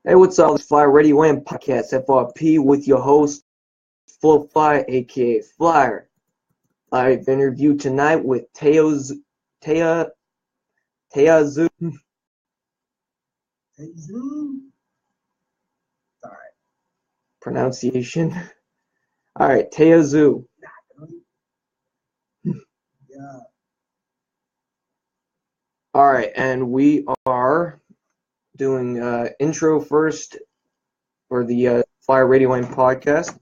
Hey, what's up? It's Flyir Radio and Podcast F.F.E with your host, Flyir, aka Flyir. I've interviewed tonight with Tae Zu. Tae Zu. Sorry. Pronunciation. All right, Tae Zu. Yeah. All right, and we are doing intro first for the Flyir Radio and Podcast,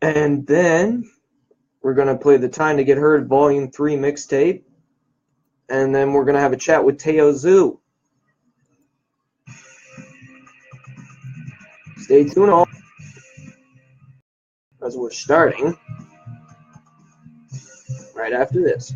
and then we're gonna play the Time to Get Heard Volume 3 mixtape, and then we're gonna have a chat with Tae Zu. Stay tuned all as we're starting right after this.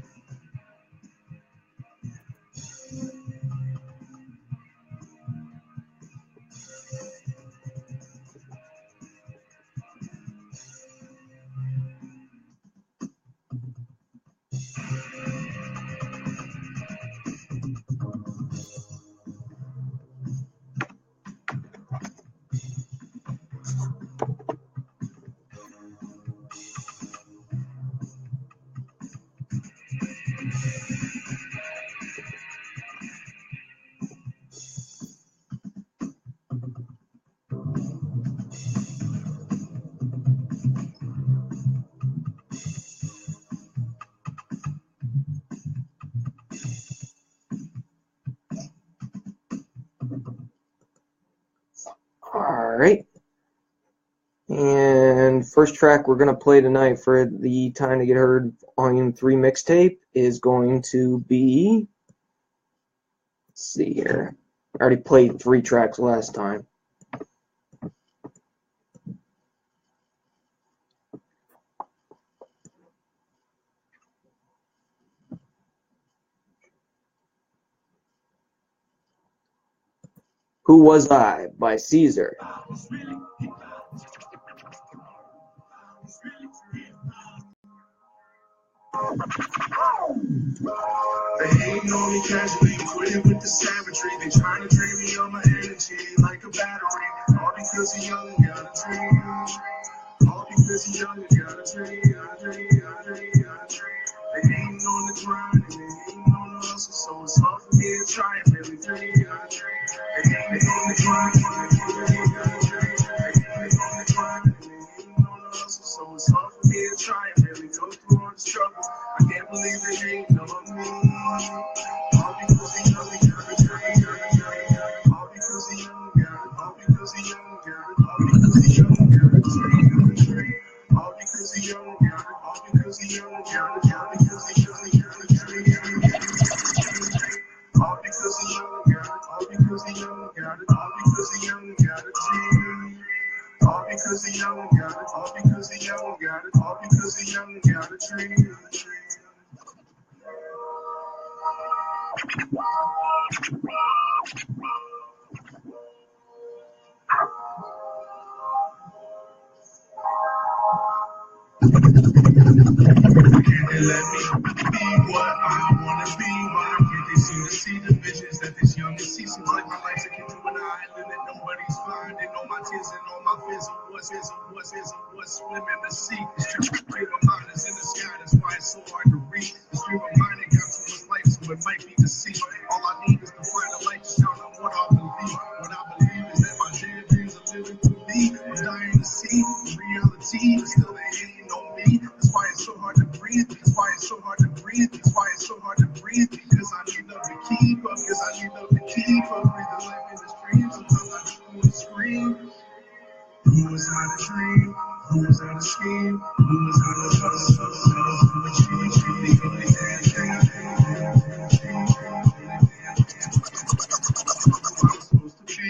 Alright, and first track we're going to play tonight for the Time to Get Heard Volume 3 mixtape is going to be, let's see here, I already played 3 tracks last time. Who Was I by Caesar. They hating on me casually, quitting with the savagery. They trying to drain me on my energy like a battery. All because he young and got a dream. All because he young and got a dream. They hating on the grind and they hating on the hustle, so it's hard for me to try and really dream. They hating on the grind and they hating on the dream. They hating on the grind and they hating on the hustle, so it's hard for me to try and really go through all the struggle. I can't believe they hating on me. All because he young and got a dream. All because he young and got it. All because he young and got it. All because he young and got a dream. All because he young and got it. All because he young and got it. All because he young and got a dream. All because he young and got it. All because he young and got it. All because he young and got a dream. All because he young and got it. All because he young and got it. All because he young and got a dream. And let me be what I wanna be. Why can't they seem to see the visions that this young and see? Seems like my life's akin to an island and nobody's finding all my tears and all my fears of what's swimming the sea. The stream of mine is in the sky, that's why it's so hard to reach. The stream of mine ain't got too much life, so it might be deceived. All I need is to find a light to shine on what I believe. What I believe is that my dead dreams are living through me. I'm dying to see the reality, but still they hating on me. That's why it's so hard to breathe. That's why it's so hard to breathe. That's why it's so hard to breathe. Because I need love to keep up. Because I need love to keep up. Breathing life in the stream. Sometimes I just want to scream. Who was out of dream? Who was out of scheme? Who was out of hustle? Who achieved the only damn thing I supposed to be?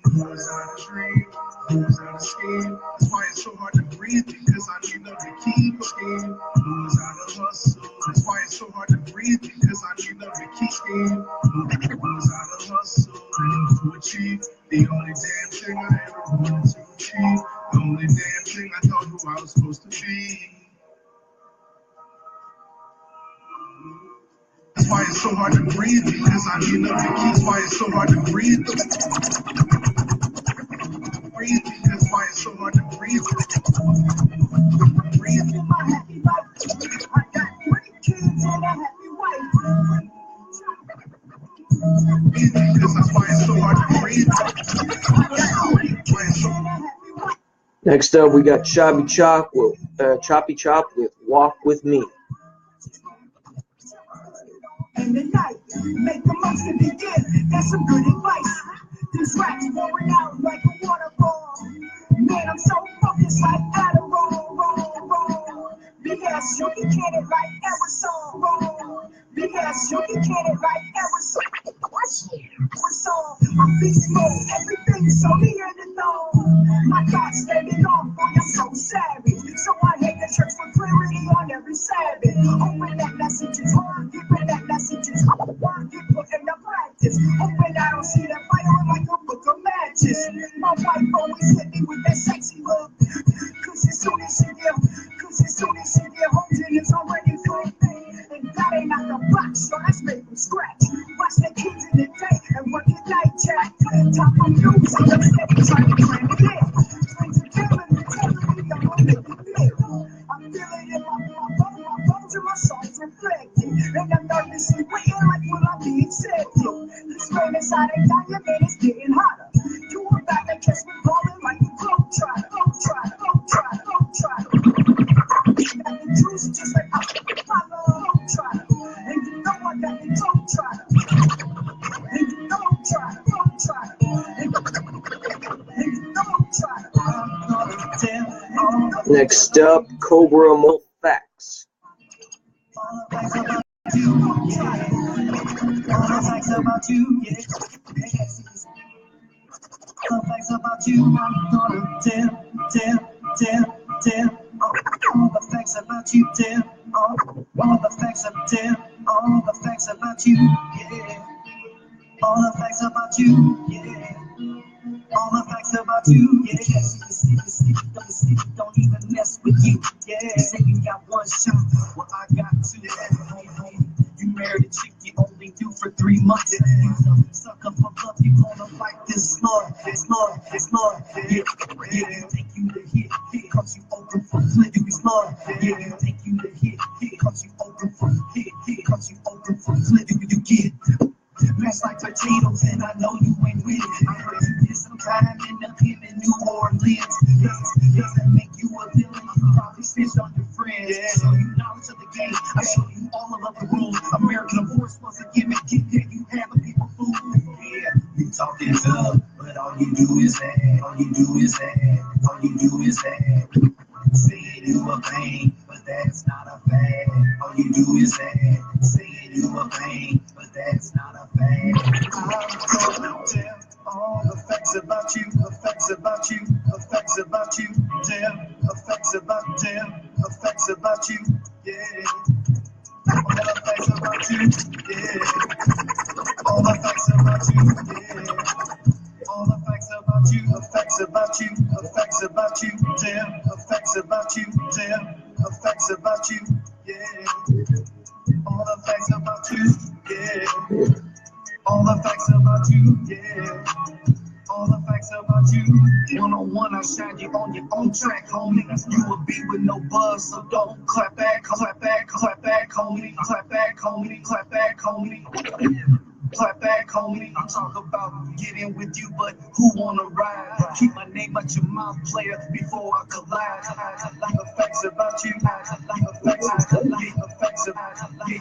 Who was out of dream? Who was out of scheme? That's why it's so hard to breathe. Because I need love to keep a scheme. Who was out of hustle? That's why it's so hard to breathe. Because I need love to keep scheme. Who was out of hustle? To achieve the only damn thing I ever wanted to achieve. The only damn thing I thought who I was supposed to be. That's why it's so hard to breathe. Because I need love to keep. That's why it's so hard to breathe. So I can read. Next up, we got Choppy Chop with Walk With Me. And the night, make the most of the year. That's some good advice. These raps pouring out like a waterfall. Man, I'm so focused like Adderall. Roll. Big ass shorty cannon like aerosol. Roll. Big ass shorty cannon like aerosol. I'm beast mode, everything's so near the know. My God standing off, boy, I'm so savage. So I hate the church for clarity on every Sabbath. Open that message is hard, giving that message is hard. Get put into practice. Open, I don't see that fire like a book of matches. My wife always hit me with that sexy look. Cause as soon as she get home, it's already cooked. And that ain't out the box, so that's made from scratch. Watch the kids in the day and work at night chat. Top of news, I'm steady trying to cram it in. Friends are killing me, I'm gonna make it feel. I'm feeling it in my bones and my soul's reflecting. And I'm nervously waiting like will I be accepted. This man inside a diamond and it's getting hotter. You about to catch me falling like a globetrotter. Got the juice just like I love globetrotter. And you know I got the globetrotter. And you know I'm trying. Next up, Cobra Molt Facts. All the facts about you, yeah. All the facts about you, I'm gonna tell. All the facts about you, tell. All the facts about you, yeah. All the facts about you, yeah. All the facts about you, yeah. Don't even mess with you, yeah. Say you got one shot, well I got two. You married a chick you only do for 3 months. Sucker for love, you gonna fight this love. Yeah. Take you to hit, cause you open for flip. It's love, yeah. Take you to hit, cause you open for hit, cause you open for flip. You get mashed like potatoes, and I know you ain't with it. I heard you did some time in the pen in New Orleans. Does that make you a villain? You probably snitched on your friends. Yeah. So you knowledge of the game. I show you all of the rules. American divorce was a gimmick. Get you having people fooled. Yeah, you talking tough, but all you do is that. All you do is that. Saying you a pain, but that's not a fact. All you do is that. Saying you a pain, but that's not a fact. I'm gonna tell all the facts about you, the facts about you, tell the facts about you, yeah. All the facts about you, yeah. All the facts about you, yeah. All the facts about you, the facts about you, tell the facts about you, tell the facts about you, yeah. All the facts about you, yeah. All the facts about you, yeah. All the facts about you. One-on-one, I shine you on your own track, homie. You will be with no buzz, so don't clap back, homie. Clap back, homie. I'm talking about getting with you, but who wanna ride? Keep my name out your mouth, player, before I collide. The facts about you, the facts about you.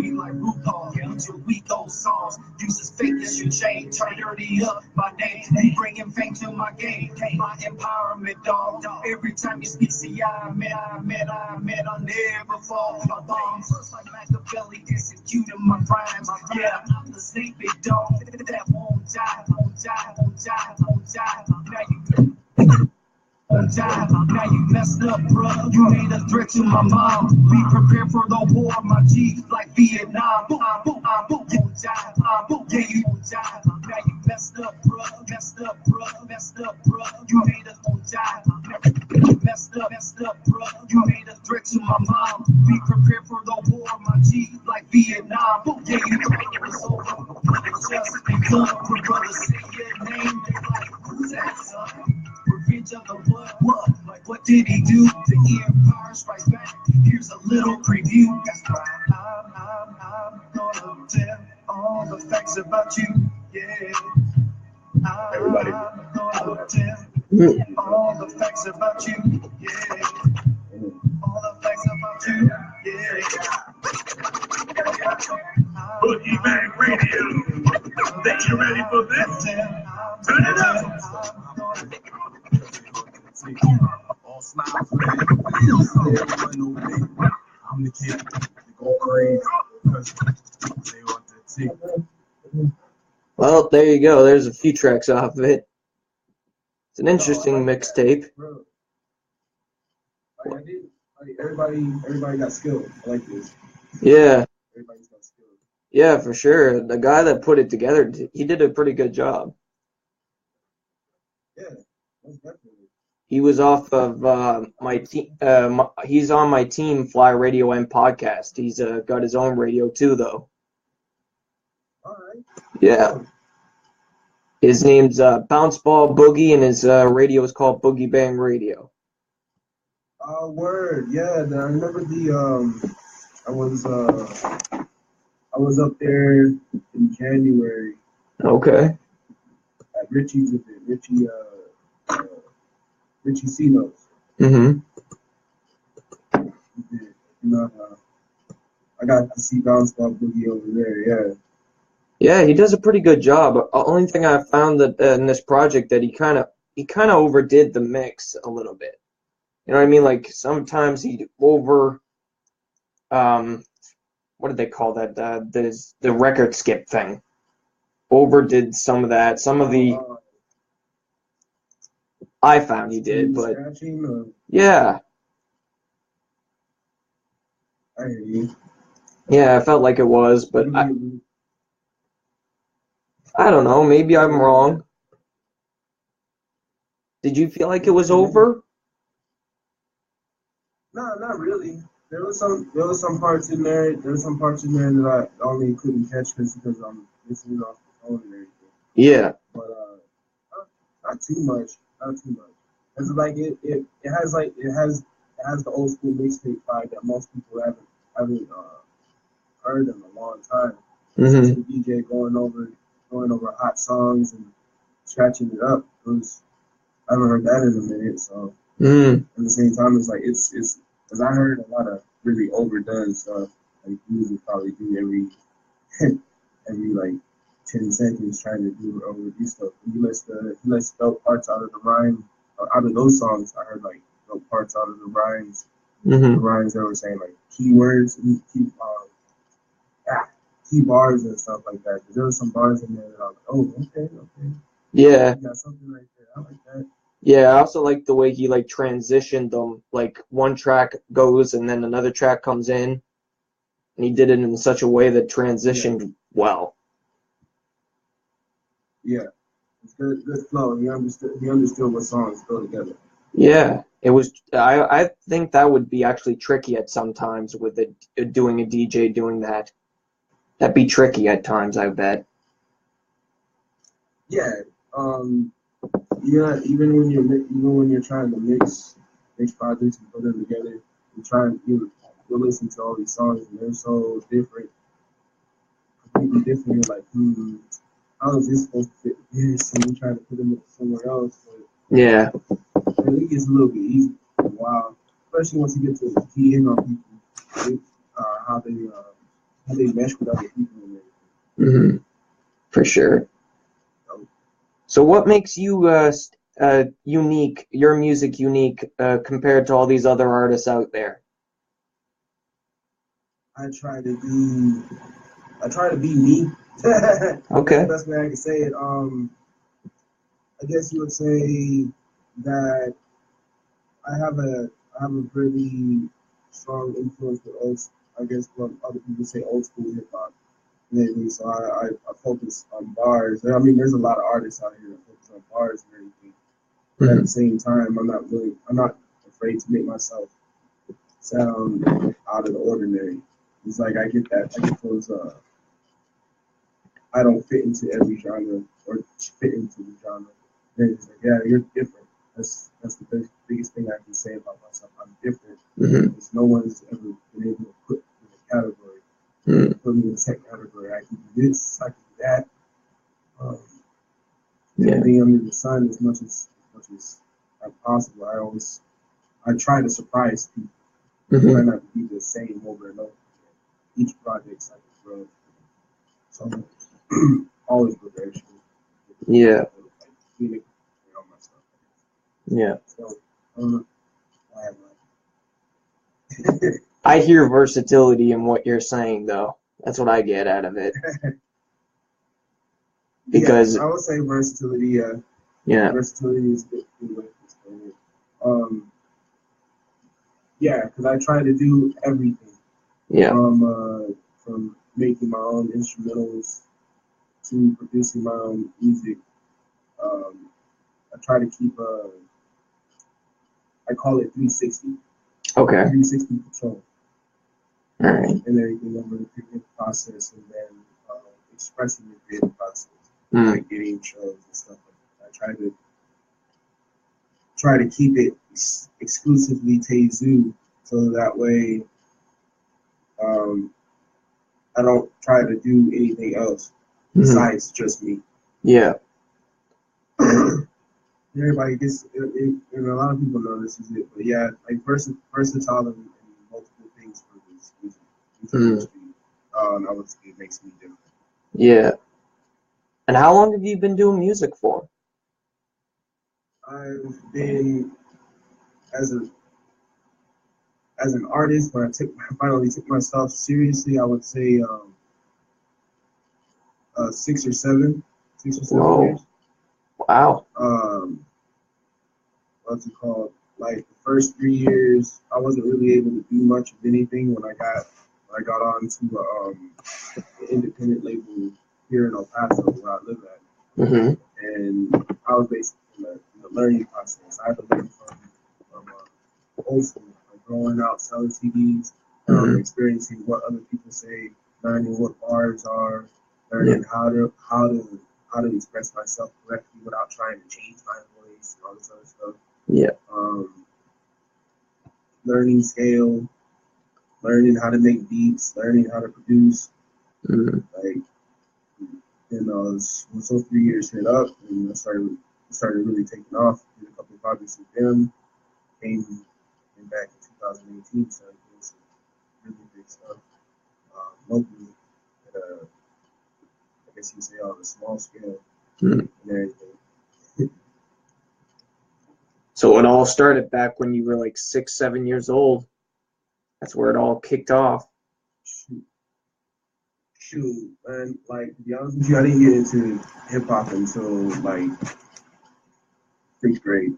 Be like RuPaul, with your weak old songs. Use as fake as you change, try dirty up my name. Bringing fame to my game, my empowerment, dog. Every time you speak, see, I met, I'll never fall. My bombs like Machiavelli, executing my rhymes. Yeah, I'm the snake, big dog, that won't die. Now you messed up, bruh. You made a threat to my mom. Be prepared for the war, my G, like Vietnam. Yeah, you won't die. Now you messed up, bruh. You made a messed up, bruh. You made a threat to my mom. Be prepared for the war, my G, like Vietnam. Yeah, you thought it was over. It's just begun. When brothers say your name, they like, who's that, son? Revenge of the what? Like what did he do? The Empire Strikes Back. Here's a little preview. That's why I'm gonna tell all the facts about you. Yeah. Everybody. All the facts about you, yeah. All the facts about you, yeah. Boogie Bang Radio. Think you ready for this? Turn it up. All smiles, man. I'm the kid. They go crazy because they want that tick. Well, there you go. There's a few tracks off of it. It's an interesting mixtape. Bro. Everybody got skill. I like this. Yeah, Everybody's got skill. yeah, for sure. The guy that put it together, he did a pretty good job. Yeah, most definitely. He was off of my team. He's on my team, Fly Radio and Podcast. He's got his own radio too, though. All right. Yeah. His name's Bounce Ball Boogie, and his radio is called Boogie Bang Radio. Word. Yeah, I remember I was up there in January Okay. at Richie's event. Richie Cinos. Mm-hmm. I got to see Bounce Ball Boogie over there. Yeah. Yeah, he does a pretty good job. Only thing I found that in this project that he kind of overdid the mix a little bit. You know what I mean? Like sometimes he what did they call that? The record skip thing. Overdid some of that. Some of the I found he did, but yeah, I hear you. yeah, I felt like it was, but I don't know. Maybe I'm wrong. Did you feel like it was over? No, not really. There was some parts in there. There were some parts in there that I only couldn't catch because I'm listening off the phone and everything. Yeah. But not too much. Not too much. It's like it has the old school mixtape vibe that most people haven't heard in a long time. Mm-hmm. The DJ going over hot songs and scratching it up. I haven't heard that in a minute. So at the same time, it's like it's because I heard a lot of really overdone stuff. Like you would probably do every like 10 seconds trying to do overdue stuff. And he lets dope parts out of the rhyme, out of those songs. I heard like dope parts out of the rhymes. Mm-hmm. The rhymes that were saying like keywords and key bars and stuff like that. There were some bars in there that I was like, oh, okay. Yeah. You got something right there. I like that. Yeah, I also like the way he like transitioned them. Like one track goes and then another track comes in, and he did it in such a way that transitioned well. Yeah, it's good flow. He understood what songs go together. Yeah, it was. I think that would be actually tricky at some times with doing a DJ doing that. That'd be tricky at times, I bet. Yeah. Yeah. Even when you're trying to mix projects and put them together, you listen to all these songs and they're so different, completely different. You're like, how is this supposed to fit this? And you're trying to put them somewhere else. But Yeah. it gets a little bit easy for a while, especially once you get to key in on people, how they mesh with other people and everything. Mm-hmm. For sure. So what makes you unique, your music unique, compared to all these other artists out there? I try to be me. Okay. That's the best way I can say it. I guess you would say that I have a really strong influence with what other people say old school hip hop. Maybe so I focus on bars. I mean, there's a lot of artists out here that focus on bars and everything. But at the same time, I'm not afraid to make myself sound out of the ordinary. It's like I get those. I don't fit into every genre or fit into the genre. Then it's like, yeah, you're different. That's the biggest thing I can say about myself. I'm different because no one's ever been able to put me in a category. Put me in a second category. I can do this. I can do that. everything under the sun as much as possible. I try to surprise people. Mm-hmm. Try not to be the same over and over. Each project's like a growth. So always preparation. Yeah. Like, all my stuff. Yeah. So I have I hear versatility in what you're saying, though. That's what I get out of it. Because I would say versatility. yeah, Versatility is a good way to explain it. Because I try to do everything. yeah, From making my own instrumentals to producing my own music. I try to keep I call it 360. okay, 360 control. all right, And everything over the creative process, and then expressing the creative process, like getting shows and stuff like that. I try to keep it exclusively Tae Zu, so that way I don't try to do anything else besides just me. Yeah. Everybody gets, and a lot of people know this is it, but yeah, like versatile in multiple things for this music industry. I would say it makes me different. Yeah. And how long have you been doing music for? I've been as an artist, when I finally took myself seriously, I would say 6 or 7 Whoa. years. Wow. What's it called? Like the first 3 years, I wasn't really able to do much of anything when I got on to the independent label here in El Paso, where I live at. Mm-hmm. And I was basically in the learning process. I had to learn from old school, like growing out, selling CDs, experiencing what other people say, learning what bars are, learning how to express myself correctly without trying to change my voice and all this other stuff. Yeah. Learning scale, learning how to make beats, learning how to produce. Like, so 3 years hit up, and I started really taking off. Did a couple of projects with them. Came back in 2018, so doing some really big stuff locally at I guess you say on a small scale and everything. So it all started back when you were like 6, 7 years old. That's where it all kicked off. Shoot, man. Like, to be honest with you, I didn't get into hip hop until like 6th grade.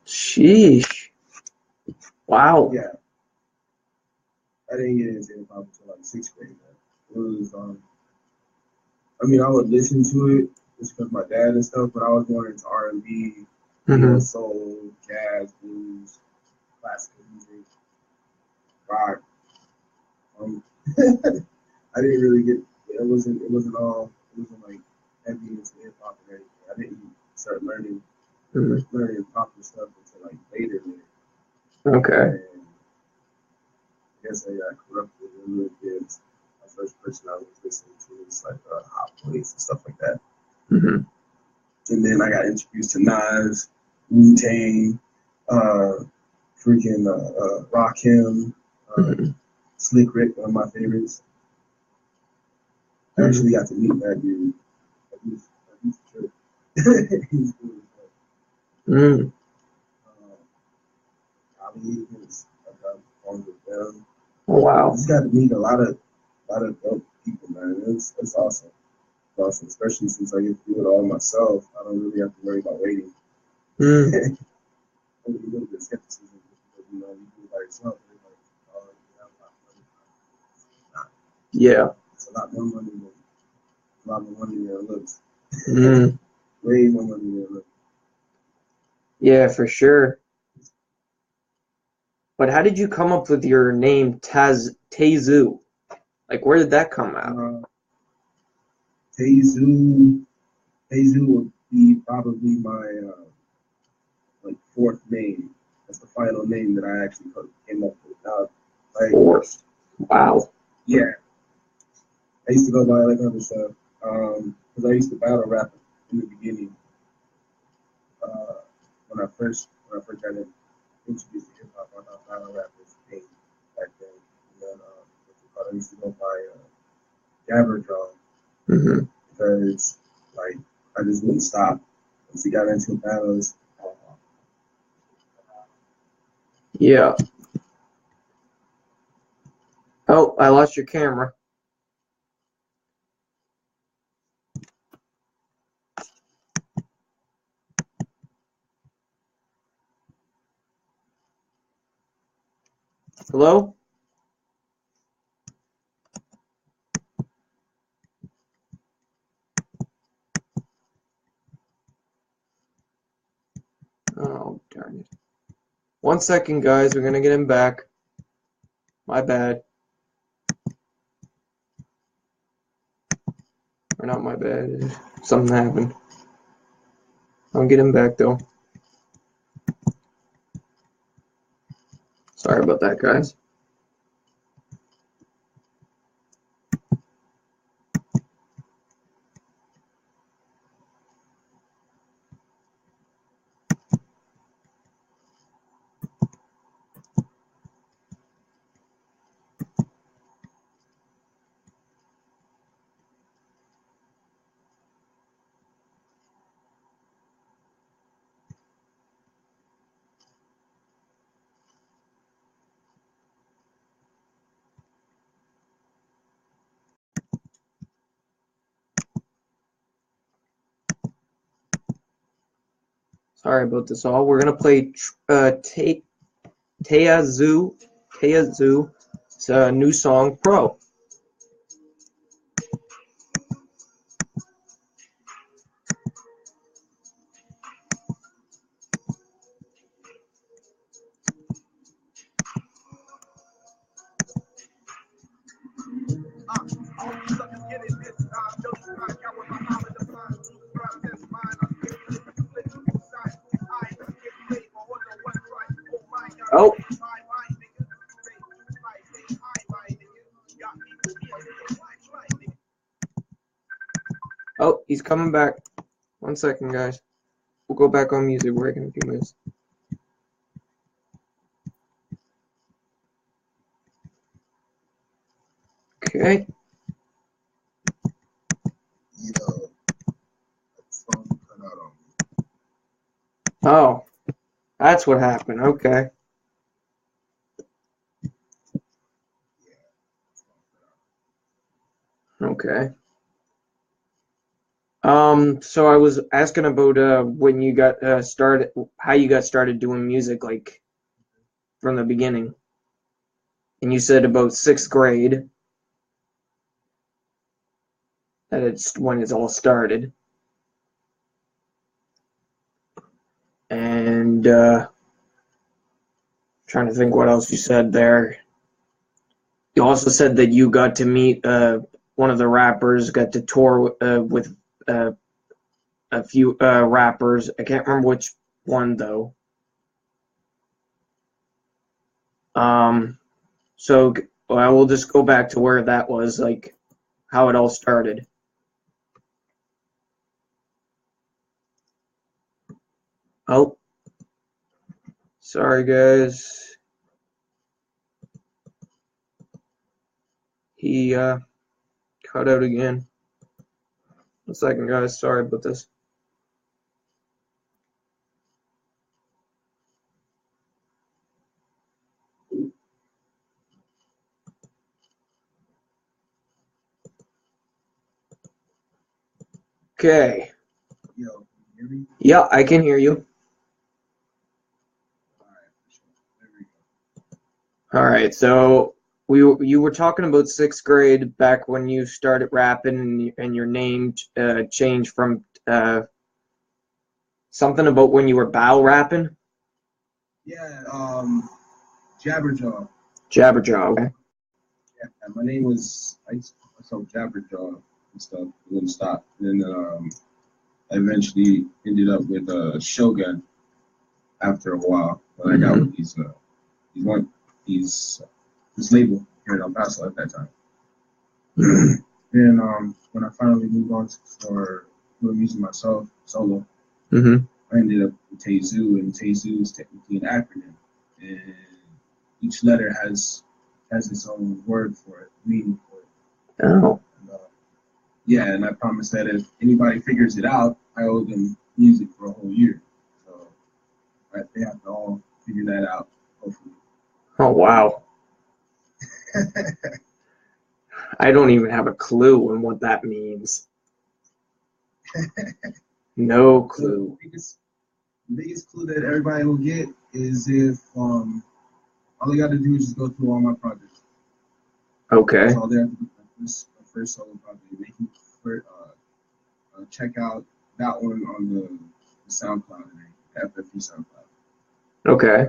Sheesh. Wow. Yeah. I didn't get into hip hop until like 6th grade, man. It was I would listen to it just because my dad and stuff, but I was going into R&B, soul, jazz, blues, classical music, rock. I didn't really get. It wasn't like heavy into hip hop and everything. I didn't start learning proper stuff until like later. Okay. And I guess I got corrupted a little bit. The first person I was listening to was like Hot Boys and stuff like that. And then I got introduced to Nas, Wu-Tang, Rakim, Slick Rick, one of my favorites. I actually got to meet that dude. He's true. He's cool as well. Ali, I've done with them. Oh, wow. I just got to meet a lot of dope people, man. It's awesome. It's awesome, especially since I get to do it all myself. I don't really have to worry about waiting. A little bit of skepticism, you do it by yourself. Yeah. It's a lot more money than it looks. Way more money than it looks. Yeah, for sure. But how did you come up with your name Tae Zu? Like, where did that come out? Tae Zu would be probably my like 4th name. That's the final name that I actually came up with. Like, 4th. Wow. Yeah. I used to go by like other stuff. Because I used to battle rap in the beginning. I first got introduced to hip hop, I thought battle rap was a thing back then. And then I used to go by Jabber Jaw because like I just wouldn't stop. Once he got into battles. Yeah. Oh, I lost your camera. Hello? Oh, darn it. 1 second, guys. We're going to get him back. My bad. Or not my bad. Something happened. I'll get him back, though. Sorry about that, guys. Sorry about this all. We're going to play Tae Zu. It's a new song, Pro. Oh. Oh, he's coming back. 1 second, guys. We'll go back on music break in a few minutes. Okay. Oh, that's what happened. Okay. Okay. So I was asking about when you got started, how you got started doing music, like from the beginning. And you said about 6th grade that it's when it's all started. And trying to think what else you said there. You also said that you got to meet one of the rappers, got to tour with a few rappers. I can't remember which one though. So I will just go back to where that was, like how it all started. Oh, sorry guys. He cut out again. 1 second, guys. Sorry about this. Okay. Yo, can you hear me? Yeah, I can hear you. All right. So you were talking about 6th grade back when you started rapping and your name changed from something about when you were battle rapping. Yeah, Jabberjaw. Jabberjaw. Okay. Yeah, my name was I used to call myself Jabberjaw and stuff. It wouldn't stop. And then I eventually ended up with Shogun after a while. When I got with this label here in El Paso at that time. And when I finally moved on for doing music myself solo, I I ended up with Tae Zu, and Tae Zu is technically an acronym, and each letter has its own word for it, meaning for it. Oh. And, yeah, and I promised that if anybody figures it out, I owe them music for a whole year. So they have to all figure that out, hopefully. Oh, wow. I don't even have a clue on what that means. No clue. The biggest clue that everybody will get is if all they got to do is just go through all my projects. Okay. That's all they have to do. My first solo project. They can check out that one on the SoundCloud, the F.F.E. SoundCloud. Okay.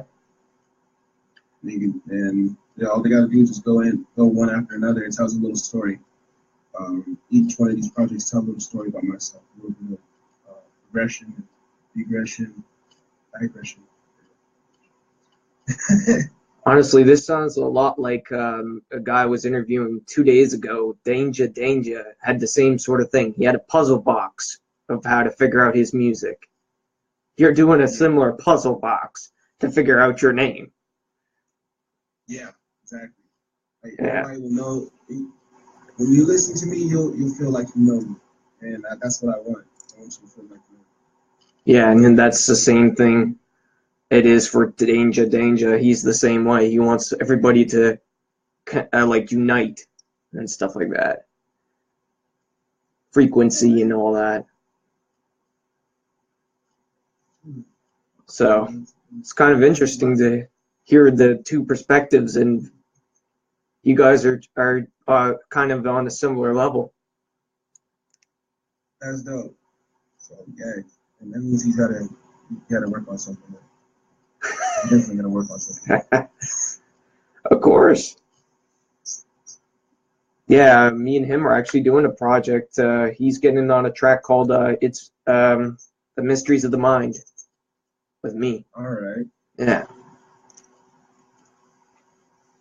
All they got to do is just go one after another. It tells a little story. Each one of these projects tell a little story about myself, a little bit of progression, regression, digression. Honestly, this sounds a lot like a guy I was interviewing 2 days ago. Danger had the same sort of thing. He had a puzzle box of how to figure out his music. You're doing a similar puzzle box to figure out your name. Yeah, exactly. Like, Yeah. everybody will know. When you listen to me, you'll feel like you know me, and that's what I want. I want you to feel like you know me. Yeah, and then that's the same thing it is for Danger. He's the same way. He wants everybody to like unite and stuff like that. Frequency and all that. So it's kind of interesting to hear the two perspectives, and you guys are kind of on a similar level. That's dope. So yeah, and that means you gotta work on something. I'm definitely gonna work on something. Of course. Yeah, me and him are actually doing a project. He's getting on a track called it's The Mysteries of the Mind with me. All right. Yeah.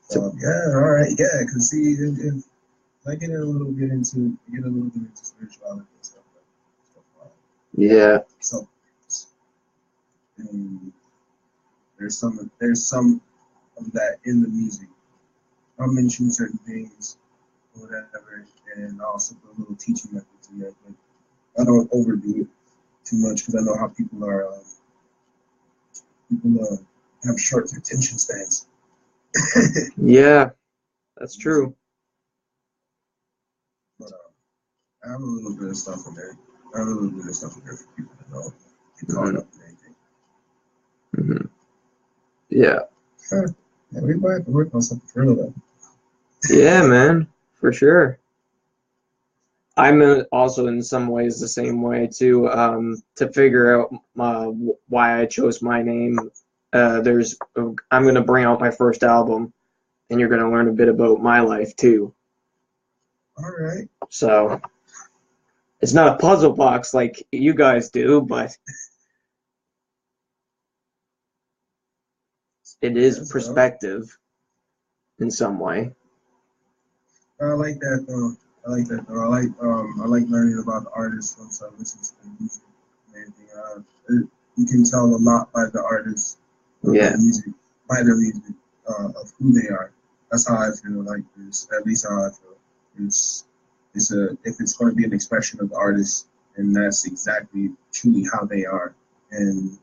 So yeah, all right, yeah. Cause see, if I get a little bit into spirituality and stuff like Yeah. so, and there's some of that in the music. I'll mention certain things, or whatever, and I'll also put a little teaching methods in there, but I don't overdo it too much because I know how people are. People have short attention spans. Yeah, that's true. But I have a little bit of stuff in there. I have a little bit of stuff in there for people to know. Get caught up in anything. Mm-hmm. Yeah. Sure. Yeah, we might have to work on something for real though. Yeah, man, for sure. I'm also in some ways the same way too. To figure out why I chose my name, I'm gonna bring out my first album, and you're gonna learn a bit about my life too. All right. So it's not a puzzle box like you guys do, but it is perspective in some way. I like that though. I like learning about the artists once I listen to the music and everything. You can tell a lot by the artists, Yeah. by their music, of who they are. That's how I feel. Like this, at least how I feel. If it's going to be an expression of the artist, and that's exactly truly how they are. And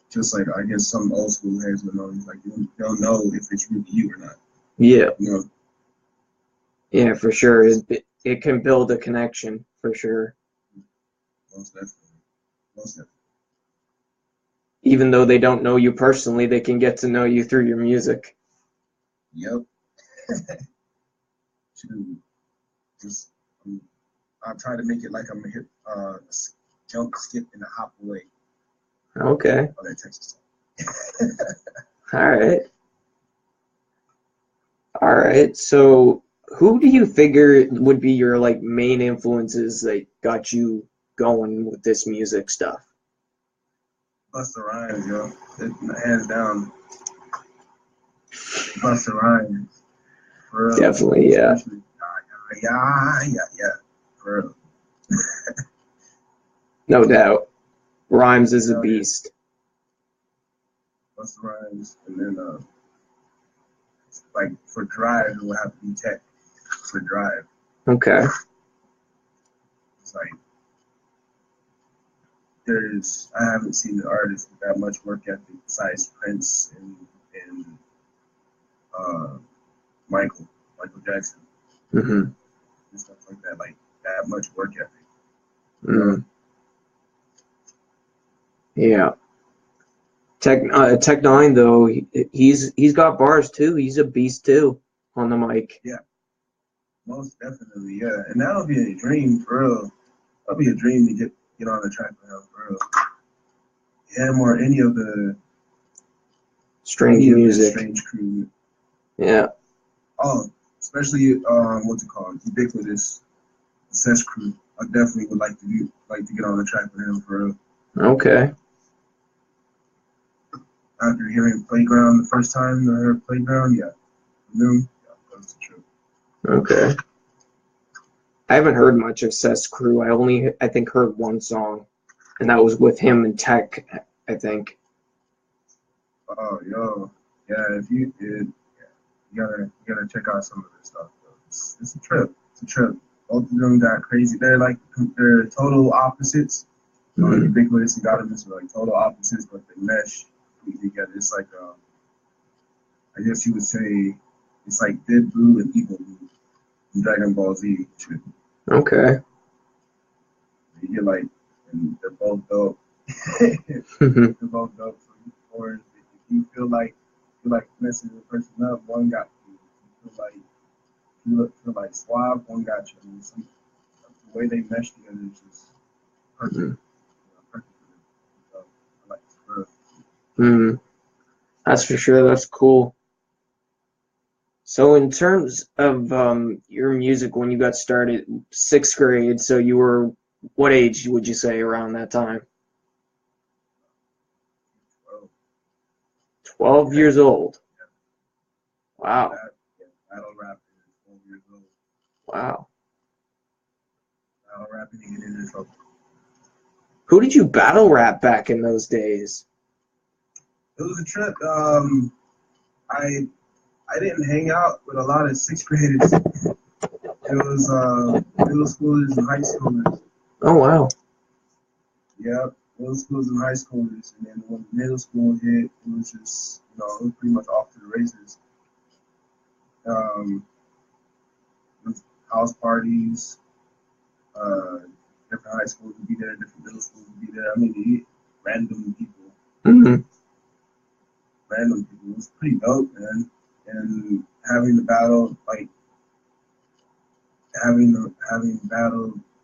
just like I guess some old school heads will know, like they'll know if it's really you or not. Yeah. You know. Yeah, for sure. It can build a connection, for sure. Most definitely. Most definitely. Even though they don't know you personally, they can get to know you through your music. Yep. I'll try to make it like I'm a hip jump, skip, and a hop away. Okay. Oh, that Texas All right. All right. So, who do you figure would be your like main influences that got you going with this music stuff? Busta Rhymes, yo. Hands down. Busta Rhymes. For real. Definitely, yeah. Yeah. For real. No doubt. Rhymes is a Hell yeah. beast. Busta Rhymes, and then like for Drive, it would have to be Tech for Drive. Okay. It's like I haven't seen an artist with that much work ethic besides Prince and Michael Jackson Mm-hmm. and stuff like that. Like that much work ethic. Mm. Yeah. Tech Nine though, he's got bars too. He's a beast too on the mic. Yeah, most definitely. Yeah, and that'll be a dream for real. That'll be a dream to get on the track with him for real. Him or any of the Strange music. Strange crew. Yeah. Oh, especially what's it called? Ubiquitous, the Sesh crew. I definitely would like to get on the track with him for real. Okay. After hearing Playground the first time, I heard Playground, yeah. Them, yeah, that was the trip. Okay. I haven't heard much of Seth's crew. I think heard one song, and that was with him and Tech, I think. Oh, yo, yeah. If you did, yeah, you gotta check out some of this stuff. It's a trip. It's a trip. Both of them got crazy. They're total opposites. Mm-hmm. Ubiquitous and Godimus are like total opposites, but they mesh together. It's like I guess you would say it's like Dead Blue and Evil Blue in Dragon Ball Z. Okay. You get like, and they're both dope. Mm-hmm. They're both dope. Or if you feel like messing the person up, one got you. You feel like Suave, one got you. I mean, the way they mesh together is just perfect. Mm-hmm. Perfect. So, I like it for real. Mm-hmm. That's for sure. That's cool. So in terms of your music when you got started, 6th grade, so you were, what age would you say around that time? 12 years old. Wow. Battle rapping at 12 years old. Wow. Battle rapping and getting into trouble. Who did you battle rap back in those days? It was a trip. I didn't hang out with a lot of 6th graders. It was middle schoolers and high schoolers. Oh, wow. Yep, middle schoolers and high schoolers. And then when middle school hit, it was just, it was pretty much off to the races. House parties, different high schools would be there, different middle schools would be there. I mean, random people. Mm-hmm. Random people. It was pretty dope, man. And having the battle, like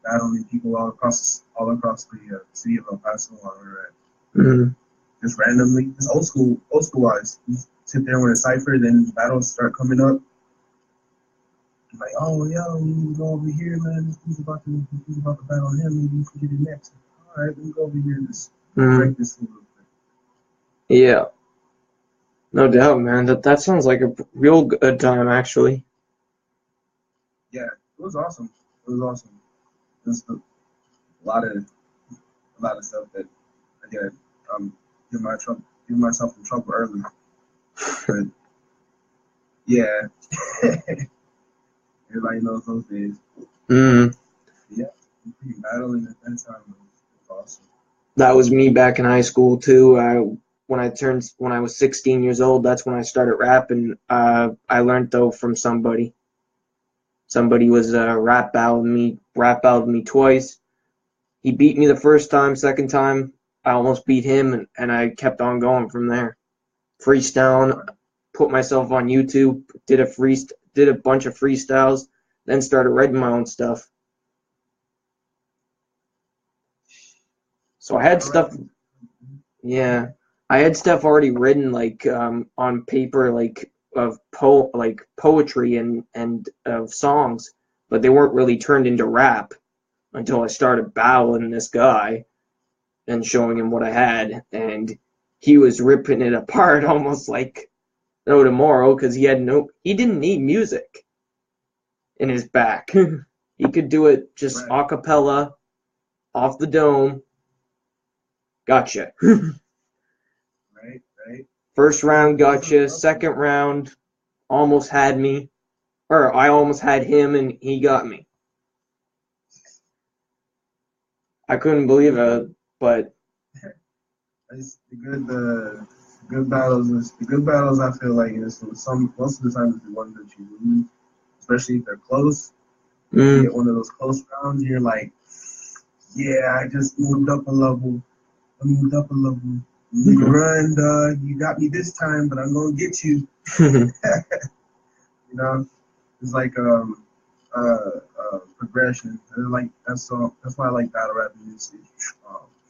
battling people all across the city of El Paso, where we're at. Mm-hmm. Just randomly, just old school wise. You sit there with a cipher, then battles start coming up. Like, oh yeah, we need to go over here, man. He's about to battle him. Maybe we can get it next. All right, let me go over here and just break this a little bit. Yeah. No doubt, man. That sounds like a real good time, actually. Yeah, it was awesome. It was awesome. Just a lot of stuff that I get give myself in trouble early. But yeah, everybody knows those days. Mm. Yeah, battling at that time was awesome. That was me back in high school too. When I was 16 years old, that's when I started rapping. I learned though from somebody. Somebody was rap battling me twice. He beat me the first time. Second time, I almost beat him, and I kept on going from there. Freestyling, put myself on YouTube, did a bunch of freestyles, then started writing my own stuff. So I had stuff. Yeah, I had stuff already written, like on paper, like of poetry and of songs, but they weren't really turned into rap until I started battling this guy and showing him what I had, and he was ripping it apart almost like no tomorrow because he didn't need music in his back. He could do it just a cappella off the dome. gotcha. Right, right. First round, gotcha. Second round, almost had me. Or I almost had him and he got me. I couldn't believe it, but It's the good battles. The good battles, I feel like, is most of the time it's the ones that you lose, especially if they're close. You get one of those close rounds, you're like, yeah, I just moved up a level. I moved up a level. You run, dog. You got me this time, but I'm gonna get you. You know, it's like progression. And like that's why I like battle rap music.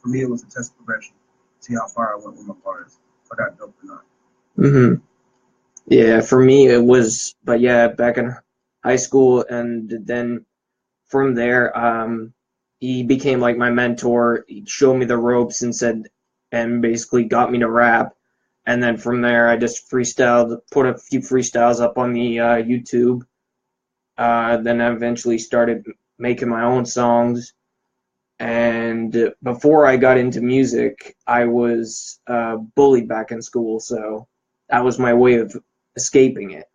For me, it was a test of progression. See how far I went with my bars. If I got dope or not. Yeah, for me it was, but yeah, back in high school, and then from there, he became like my mentor. He showed me the ropes and said, and basically got me to rap. And then from there, I just freestyled, put a few freestyles up on the YouTube. Then I eventually started making my own songs. And before I got into music, I was bullied back in school, so that was my way of escaping it.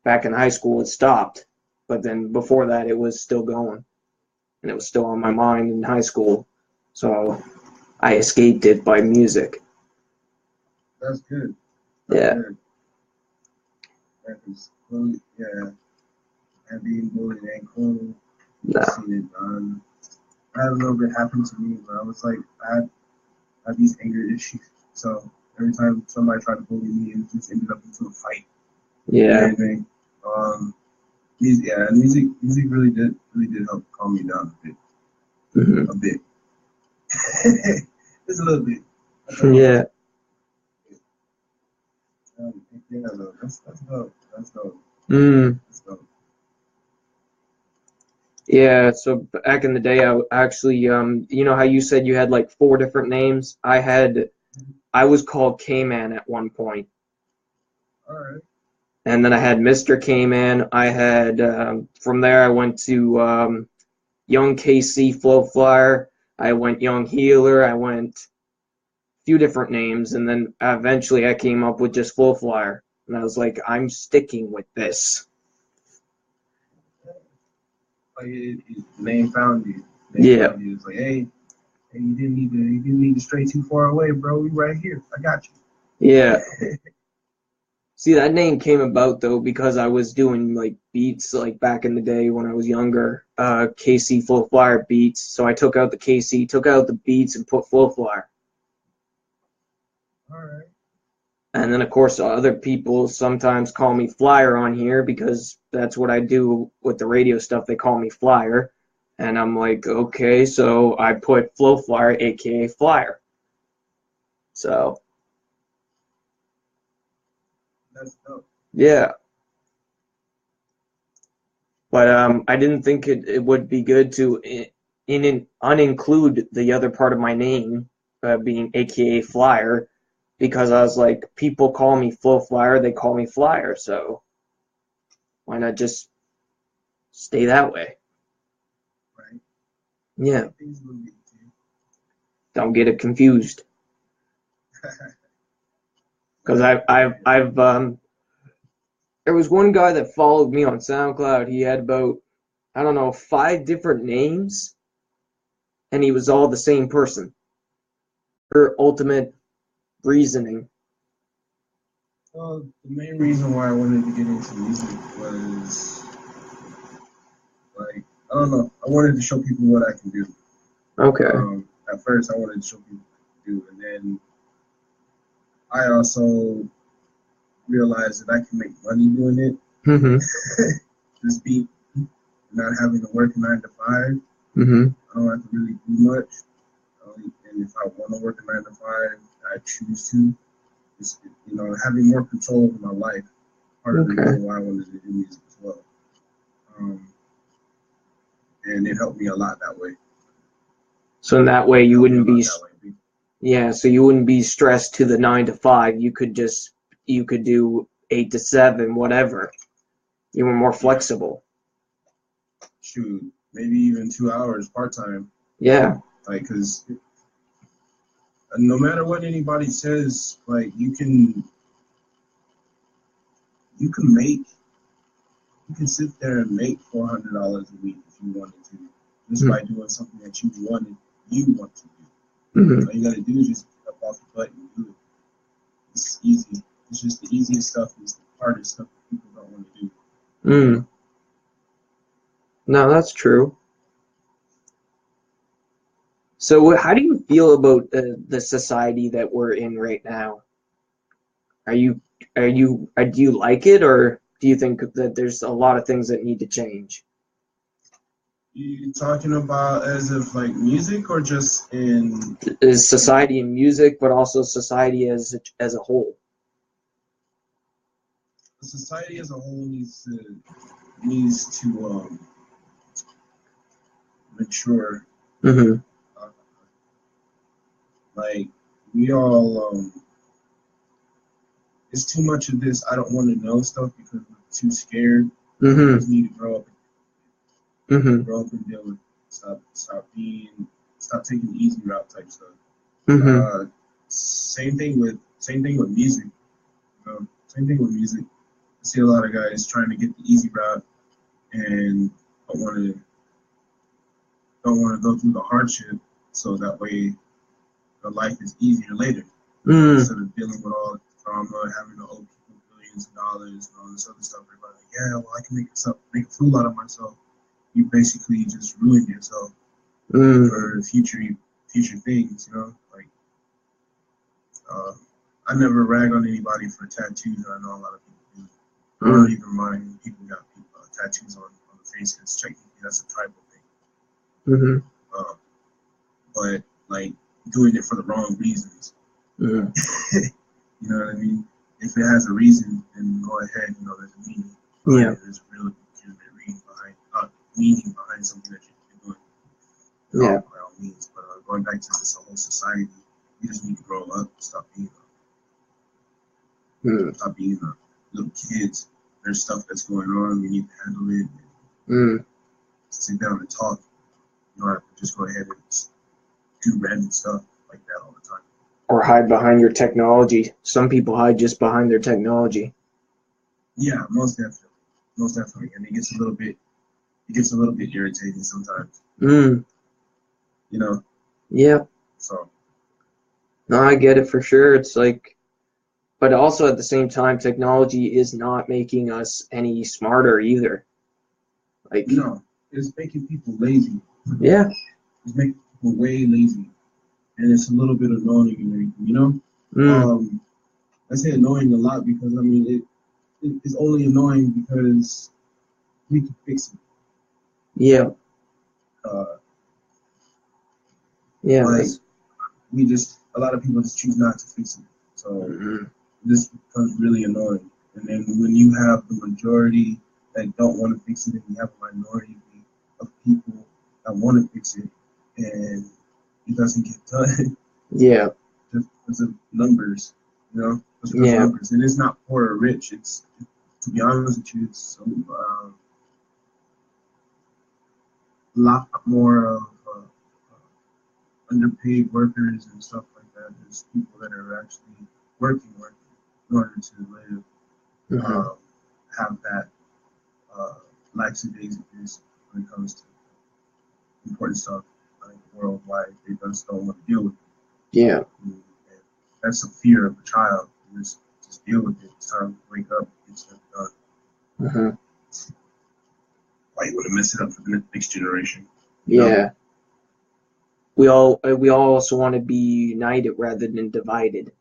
Back in high school, it stopped, but then before that, it was still going, and it was still on my mind in high school, so I escaped it by music. That's good. Yeah. Good. Yeah, and being bullied ain't cool. No. Seen it. I had a little bit happen to me, but I was like, I had these anger issues. So every time somebody tried to bully me, it just ended up into a fight. Yeah. Music really did help calm me down a bit. A bit. Just a little bit. Yeah. Yeah, that's dope. That's dope. That's dope. Yeah, so back in the day, I actually, you know how you said you had like 4 different names? I was called K-Man at one point. All right. And then I had Mr. K-Man. I had, from there, I went to Young KC Flow Flyer. I went Young Healer. I went a few different names. And then eventually I came up with just Flow Flyer. And I was like, I'm sticking with this. Like the name found you. Yeah. Found you. It's like, hey, you didn't need to stray too far away, bro. We right here. I got you. Yeah. See, that name came about though because I was doing like beats like back in the day when I was younger, KC Flow Flyer beats. So I took out the KC, took out the beats, and put Flow Flyer. All right. And then of course other people sometimes call me Flyer on here because that's what I do with the radio stuff. They call me Flyer, and I'm like, okay, so I put Flow Flyer, aka Flyer. So. That's dope. Yeah. But I didn't think it would be good to uninclude the other part of my name, being AKA Flyer, because I was like, people call me Flow Flyer, they call me Flyer, so why not just stay that way? Right. Yeah. Don't get it confused. Because I've there was one guy that followed me on SoundCloud. He had about, I don't know, 5 different names, and he was all the same person. Her ultimate reasoning. Well, the main reason why I wanted to get into music was, like, I don't know, I wanted to show people what I can do. Okay. At first, I wanted to show people what I can do, and then I also realized that I can make money doing it. Just be not having to work a 9 to 5. I don't have to really do much. And if I want to work a 9 to 5, I choose to. It's, having more control over my life. Part of the reason why I wanted to do music as well. And it helped me a lot that way. So in that way, you wouldn't be. Yeah, so you wouldn't be stressed to the 9 to 5. You could do 8 to 7, whatever. You were more flexible. Shoot, maybe even 2 hours part time. Yeah. Like, cause no matter what anybody says, like you can make, you can sit there and make $400 a week if you wanted to, just by doing something that you want to do. All you gotta do is just pick up off the butt and do it. It's easy. It's just the easiest stuff. It's the hardest stuff that people don't want to do. No, that's true. So how do you feel about the society that we're in right now? Do you like it, or do you think that there's a lot of things that need to change? You talking about as of like music or just in Is society in music, but also society as a whole? society as a whole needs to mature. Like we all it's too much of this I don't want to know stuff because we're too scared. We just need to grow up and deal with it. Stop taking the easy route type stuff. Same thing with music. Same thing with music. I see a lot of guys trying to get the easy route and don't want to go through the hardship, so that way the life is easier later. Instead of dealing with all the trauma, having to owe people billions of dollars and all this other stuff. Everybody like, yeah, well, I can make a fool out of myself. You basically just ruined yourself for future things, like I never rag on anybody for tattoos. I know a lot of people do. I don't even mind when people got tattoos on the face, because technically that's a tribal thing. But like doing it for the wrong reasons. You know what I mean? If it has a reason, then go ahead. There's a meaning. There's a real legitimate meaning behind something that you're doing. By all means. But going back to this whole society, we just need to grow up. Stop being little kids. There's stuff that's going on. We need to handle it. Sit down and talk. You don't have to just go ahead and do random stuff like that all the time. Or hide behind your technology. Some people hide just behind their technology. Yeah, most definitely. And it gets a little bit irritating sometimes. Yeah. So. No, I get it for sure. It's like, but also at the same time, technology is not making us any smarter either. Like, it's making people lazy. Yeah. It's making people way lazy. And it's a little bit annoying and everything, I say annoying a lot because, it's only annoying because we can fix it. Yeah. Like, a lot of people just choose not to fix it. So this becomes really annoying. And then when you have the majority that don't want to fix it, and you have a minority of people that want to fix it, and it doesn't get done. Yeah. Just because of numbers, just because of numbers. And it's not poor or rich. It's, to be honest with you, it's a lot more of underpaid workers and stuff like that. There's people that are actually working in order to live, have that lackadaisicness when it comes to important stuff like worldwide. They just don't want to deal with it. Yeah. And that's a fear of a child. Just deal with it. It's time to wake up and get stuff done. Why you want to mess it up for the next generation? Yeah. We all also want to be united rather than divided.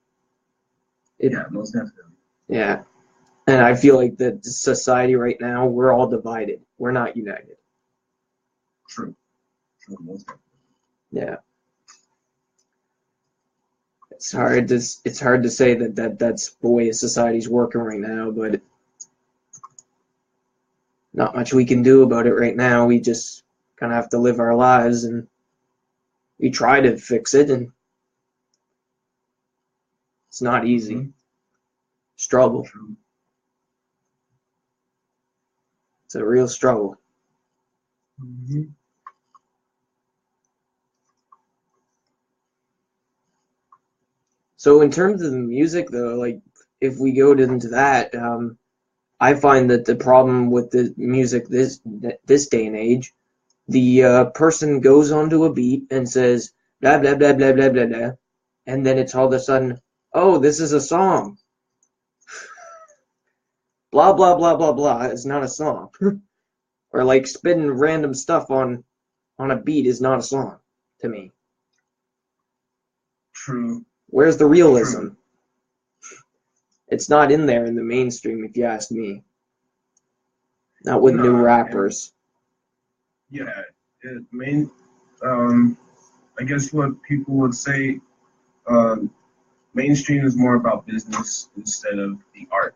Most definitely. Yeah. And I feel like the society right now, we're all divided. We're not united. True, most definitely. Yeah. It's hard to say that's the way society's working right now, but not much we can do about it right now. We just kind of have to live our lives, and we try to fix it, and it's not easy. Struggle. True. It's a real struggle. So in terms of the music, though, like if we go into that, I find that the problem with the music this day and age, the person goes onto a beat and says blah blah blah blah blah blah blah, and then it's all of a sudden, oh, this is a song. Blah blah blah blah blah is not a song. Or like spitting random stuff on a beat is not a song to me. True. Where's the realism? It's not in there in the mainstream, if you ask me. Not with new rappers. Yeah, I guess what people would say, mainstream is more about business instead of the art.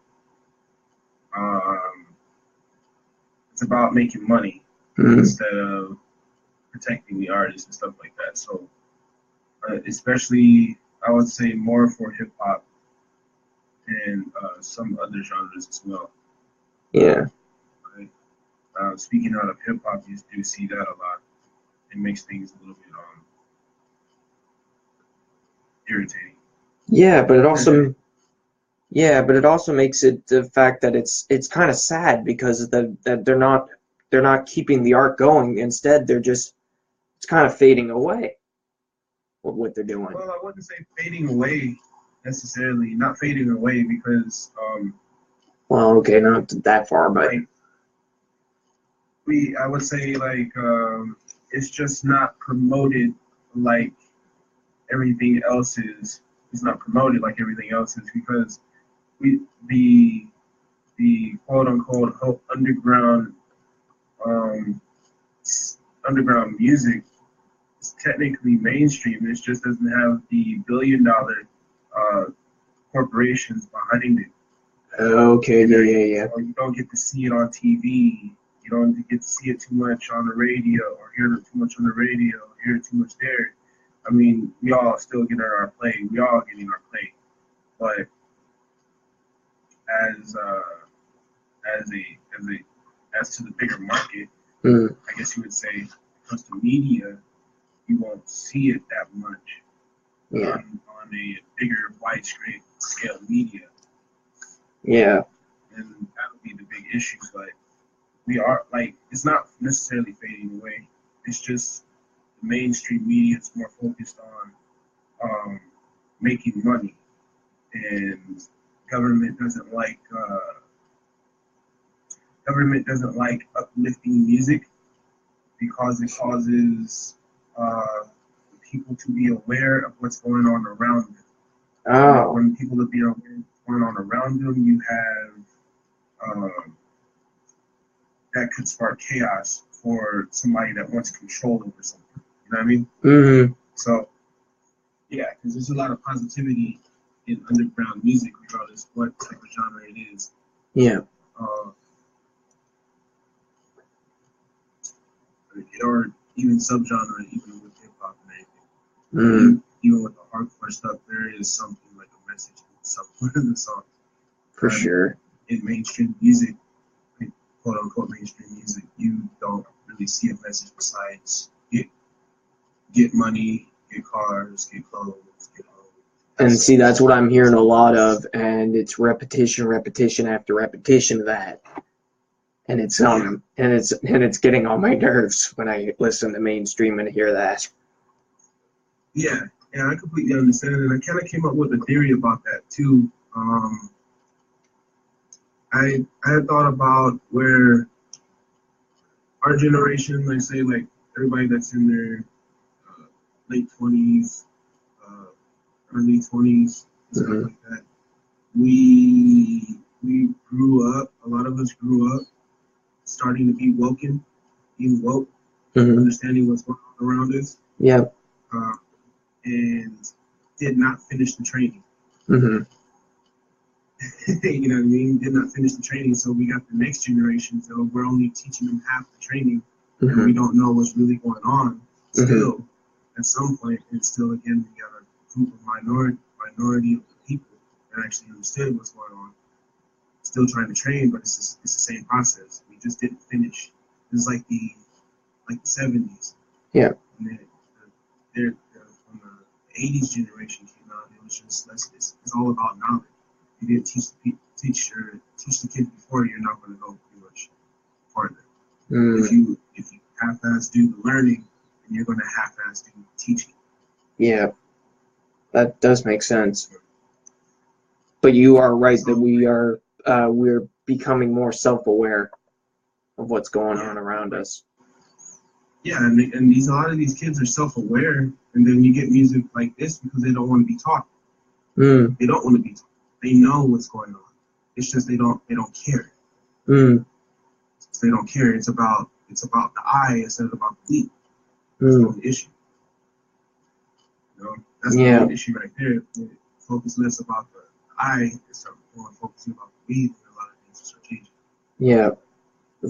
It's about making money instead of protecting the artist and stuff like that. So, especially, I would say more for hip hop and some other genres as well. Yeah. Speaking out of hip hop, you do see that a lot. It makes things a little bit irritating. Yeah, but it also makes it the fact that it's kind of sad because that they're not keeping the art going. Instead, it's kind of fading away with what they're doing. Well, I wouldn't say fading away necessarily. Not fading away because well, okay, not that far, but I would say like it's just not promoted like everything else is. It's not promoted like everything else is because the quote unquote underground music is technically mainstream. It just doesn't have the billion-dollar corporations behind it. Okay, yeah. Or you don't get to see it on TV. You don't get to see it too much on the radio, or hear it too much on the radio, or hear it too much there. I mean, we all still get our play. We all getting our play, but as to the bigger market, I guess you would say, when it comes to media, you won't see it that much on a bigger, wide-scale media. Yeah. And that would be the big issue. But we are like, it's not necessarily fading away. It's just the mainstream media is more focused on making money, and government doesn't like uplifting music because it causes people to be aware of what's going on around them. Oh. When people are being aware of what's going on around them, you have that could spark chaos for somebody that wants control over something. You know what I mean? Mm-hmm. So, yeah, because there's a lot of positivity in underground music, regardless what type of genre it is. Yeah. Or even subgenre, even with hip hop and anything. Even with the hardcore stuff, there is something like a message in some of the songs. For sure. In mainstream music, quote unquote mainstream music, you don't really see a message besides get money, get cars, get clothes, get home. And see, that's what I'm hearing a lot of, and it's repetition after repetition of that. And it's getting on my nerves when I listen to mainstream and hear that. Yeah, I completely understand, and I kind of came up with a theory about that too. I had thought about where our generation, like say, like everybody that's in their late 20s, early 20s, stuff like that. We grew up. A lot of us grew up starting to be being woke, understanding what's going on around us. Yeah. And did not finish the training. Mm-hmm. You know what I mean? Did not finish the training, so we got the next generation. So we're only teaching them half the training, and we don't know what's really going on. Still, at some point, and still again, we got a group of minority of people that actually understood what's going on. Still trying to train, but it's the same process. We just didn't finish. It's like the 70s. Yeah. And they're from the '80s generation came out, it was just it's all about knowledge. You didn't teach the kids before, you're not going to go pretty much farther. If you half-ass do the learning, then you're going to half-ass do the teaching. Yeah, that does make sense. But you are right that we're becoming more self-aware of what's going on around us. Yeah, and a lot of these kids are self-aware, and then you get music like this because they don't want to be taught. They don't want to be taught. They know what's going on. It's just they don't care. They don't care. It's about the I instead of about the we. That's the only issue. You know, that's the only issue right there. Focus less about the I instead of more focusing about the we, then a lot of things will start changing. Yeah.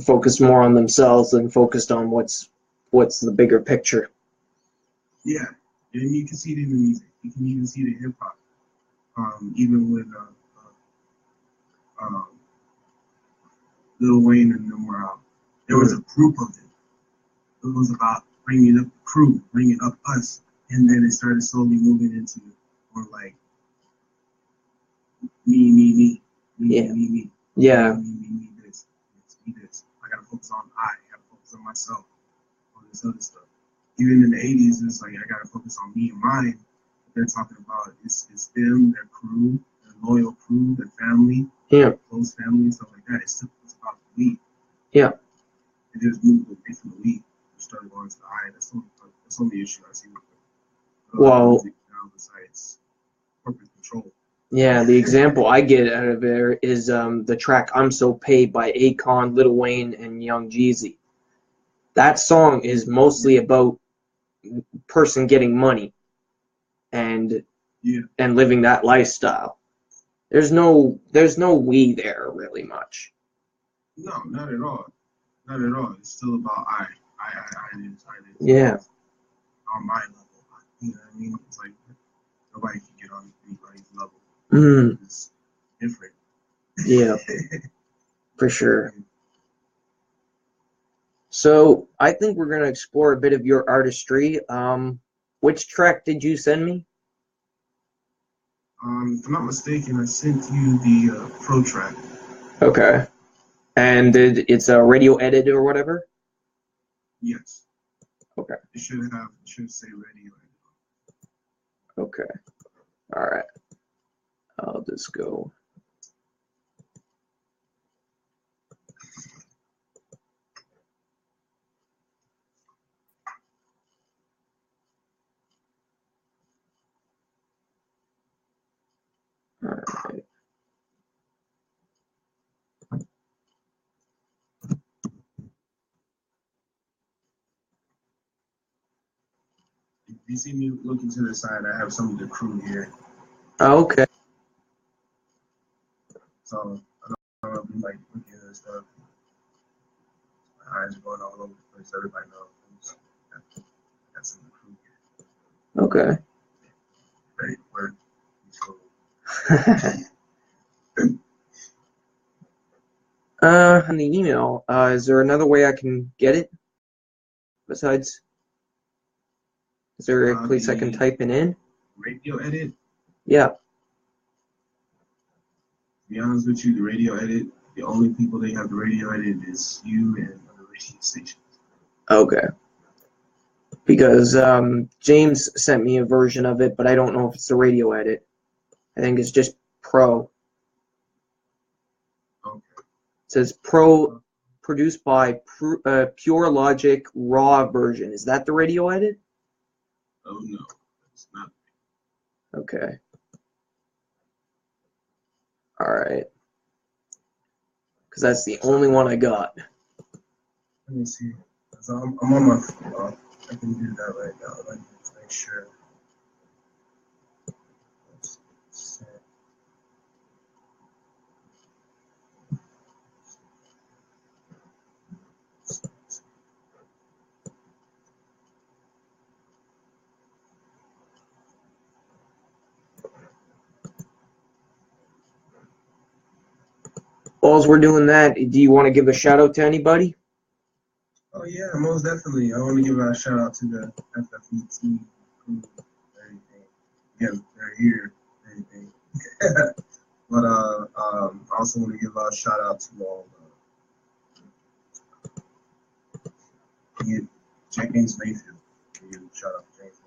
Focus more on themselves than focused on what's the bigger picture. Yeah, and you can see it in the music. You can even see it in hip hop. Even when Lil Wayne and them were out, there was a group of them. It was about bringing up the crew, bringing up us, and then it started slowly moving into more like me. Yeah. Me, this. I gotta focus on I gotta focus on myself, all this other stuff. Even in the '80s, it's like I gotta focus on me and mine. They're talking about it's them, their crew, their loyal crew, their family, close family, stuff like that. It's about the we. Yeah. And just moved away from the we. We started going to the I. That's the only issue I see with music now besides corporate control. Yeah, the example I get out of there is the track "I'm So Paid" by Akon, Lil Wayne, and Young Jeezy. That song is mostly about person getting money and living that lifestyle. There's no we there really much. No, not at all. Not at all. It's still about I. Yeah. On my level. You know what I mean? It's like nobody can get on anybody's level. It's different. Yeah. For sure. So I think we're gonna explore a bit of your artistry. Which track did you send me? If I'm not mistaken, I sent you the pro track. Okay. And it's a radio edit or whatever? Yes. Okay. It should say radio edit. Okay. All right. I'll just go. All right. If you see me looking to the side, I have some of the crew here. Oh, okay. So I don't know if you like looking at this stuff. My eyes are going all over the place. Everybody knows. Got some of the crew here. Okay. Ready to work. On the email, is there another way I can get it? Besides, is there a place I can type it in? Radio edit? Yeah. To be honest with you, the radio edit, the only people they have the radio edit is you and other radio stations. Okay. Because James sent me a version of it, but I don't know if it's the radio edit. I think it's just Pro. Okay. It says Pro, produced by Pure Logic Raw version. Is that the radio edit? Oh no, it's not. Okay. All right. Because that's the only one I got. Let me see. I'm on my phone. I can do that right now. Let me just make sure. While we're doing that, do you want to give a shout out to anybody? Oh yeah, most definitely. I want to give a shout out to the F.F.E team, crew, everything. again, they're here. Anything. But I also want to give a shout out to all James Mayfield. Give a shout out to James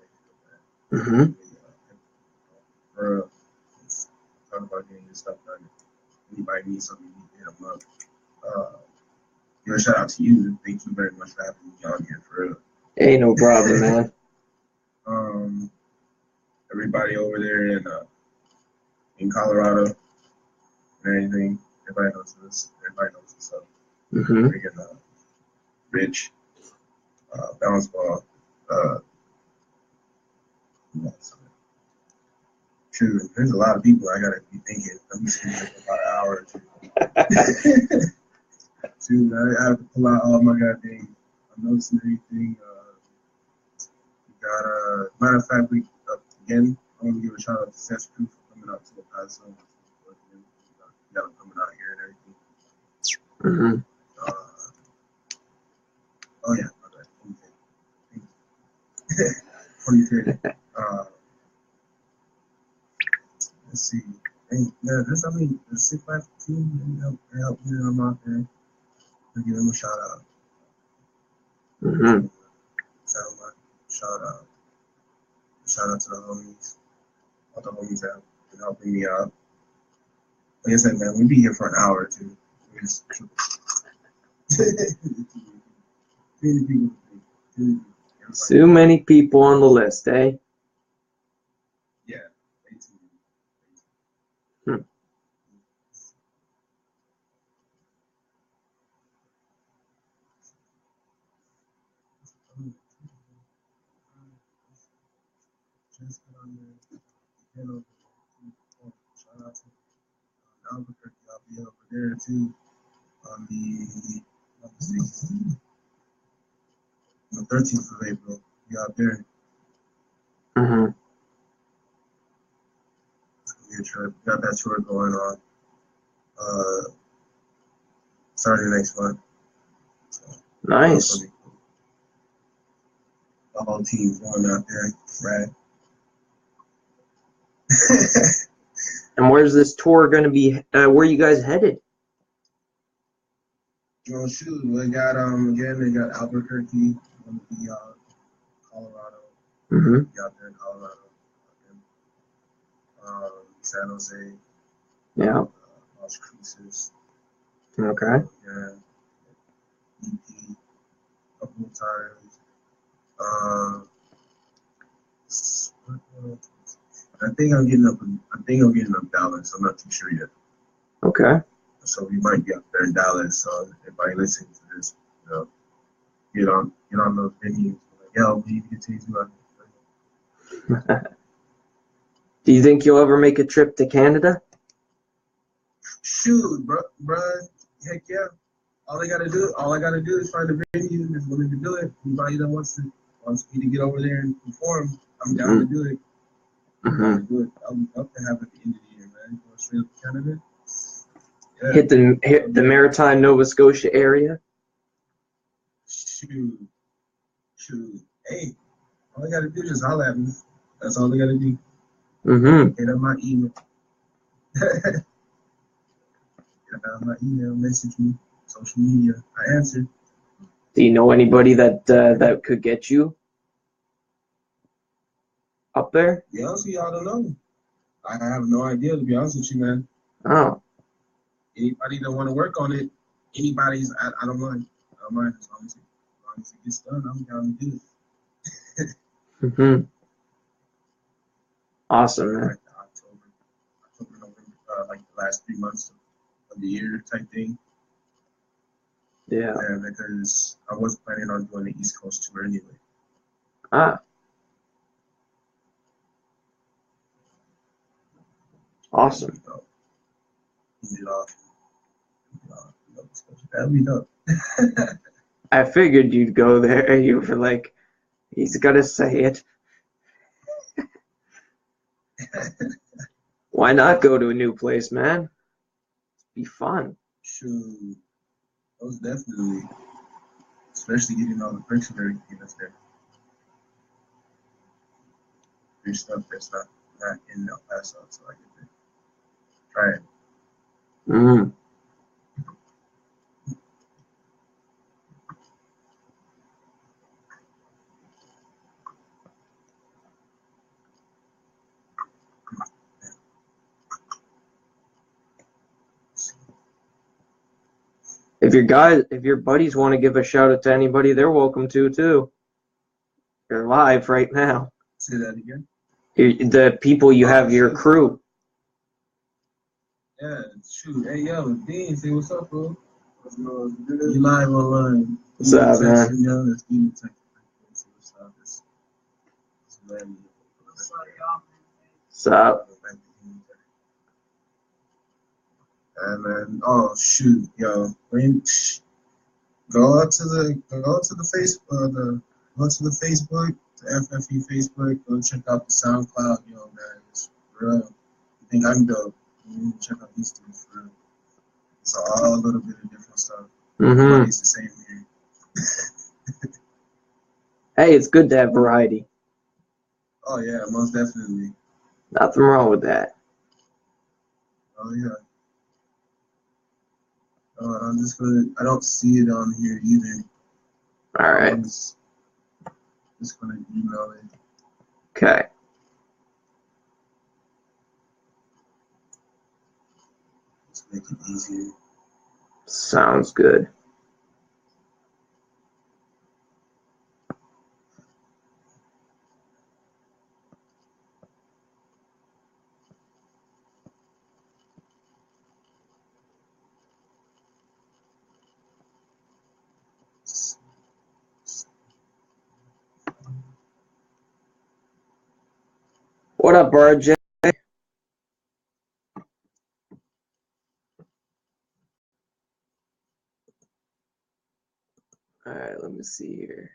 Mayfield. Man. For talking about getting this stuff done. Anybody needs something, you need to hit them up. Give a shout out to you. Thank you very much for having me on here, for real. Hey, no problem, man. Everybody over there in Colorado and everything, everybody knows this. Everybody knows this stuff. Freaking Rich, Bounce Ball, true. There's a lot of people I gotta be thinking. I'm just thinking for about an hour or two. Dude, I have to pull out all my goddamn notes and everything. We got matter of fact, again, I want to give a shout out to Seth Crew for coming out to the Paso. We got them coming out here and everything. Oh yeah, okay. 2030. Let's see. Hey, yeah, the 6 team, they help me. I'm out there. I'll give them a shout out. Shout out to the homies. All the homies that have been helping me out. Like I said, man, we be here for an hour or two. We just Too many people on the list, eh? Yeah. Shout out to Albuquerque. I'll be over there too on the 13th of April. Be out there. Got that tour going on. Starting next month. So, nice. Cool. The whole team's going out there, right? And where's this tour going to be? Where are you guys headed? Oh shoot, they got again. They got Albuquerque, Colorado. Be out there in Colorado. San Jose. Yeah. Las Cruces. Okay. Yeah. EP. Couple times. I think I'm getting up Dallas. I'm not too sure yet. Okay. So we might be up there in Dallas. So if anybody listening to this, get on those venues. Like, yo, we need to get Tae Zu out there. Do you think you'll ever make a trip to Canada? Shoot, bro, heck yeah. All I gotta do is find a venue and is willing to do it. Anybody that wants me to get over there and perform, I'm down to do it. I'm down to do it. I would love to have it at the end of the year, man. Go straight up to Canada. Yeah. Hit the maritime Nova Scotia area. Shoot. Hey, all I gotta do is just holler at me. That's all I gotta do. Hit up my email. Hit up my email, message me, social media. I answer. Do you know anybody that could get you up there? To be honest with you, I don't know. I have no idea, to be honest with you, man. Oh. Anybody that want to work on it, I don't mind. I don't mind as long as it gets done. I'm down to do it. Awesome, man. Like October, November, like the last 3 months of the year type thing. Yeah. And because I was planning on doing the East Coast tour anyway. Awesome. That'd be dope. I figured you'd go there. You were like, he's got to say it. Why not go to a new place, man? Be fun. Shoot. Most definitely. Especially getting all the perks and everything that's there. There's stuff that's not not in El Paso, so I get to try it. Mm. If your buddies want to give a shout out to anybody, they're welcome to too. You're live right now. Say that again. The people you have, your crew. Yeah, shoot. Hey, yo, Dean, say what's up, bro? You live online. What's up, man? Yo, let's be in touch. What's up? It's Randy. What's up? Man. Oh shoot, yo. Go to the Facebook, the F.F.E. Facebook. Go check out the SoundCloud, yo, man. It's real. You think I'm dope? You need to check out these things for real. It's all a little bit of different stuff. Mm-hmm. It's the same here. Hey, it's good to have variety. Oh yeah, most definitely. Nothing wrong with that. Oh yeah. I'm just gonna. I don't see it on here either. All right. I'm just gonna email it. Okay. Just make it easier. Sounds good. What up, RJ? All right, let me see here.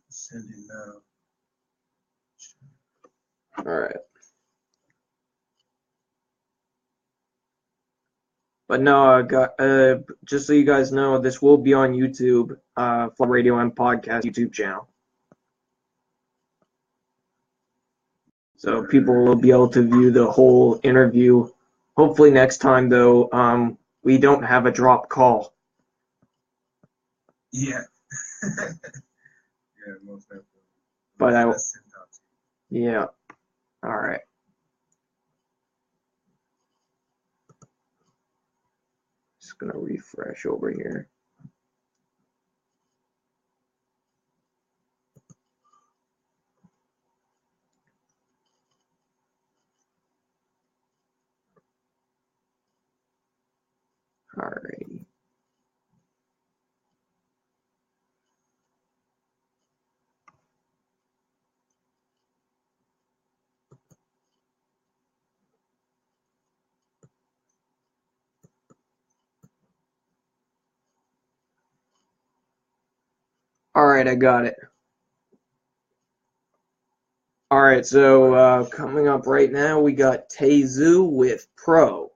Send it now. All right. But no, just so you guys know, this will be on YouTube, Flyir Radio and Podcast YouTube channel. So people will be able to view the whole interview. Hopefully next time, though, we don't have a drop call. Yeah. Yeah, most definitely. But yeah. All right. Just gonna refresh over here. Alrighty. All right, I got it. All right, so coming up right now, we got Tae Zu with Pro,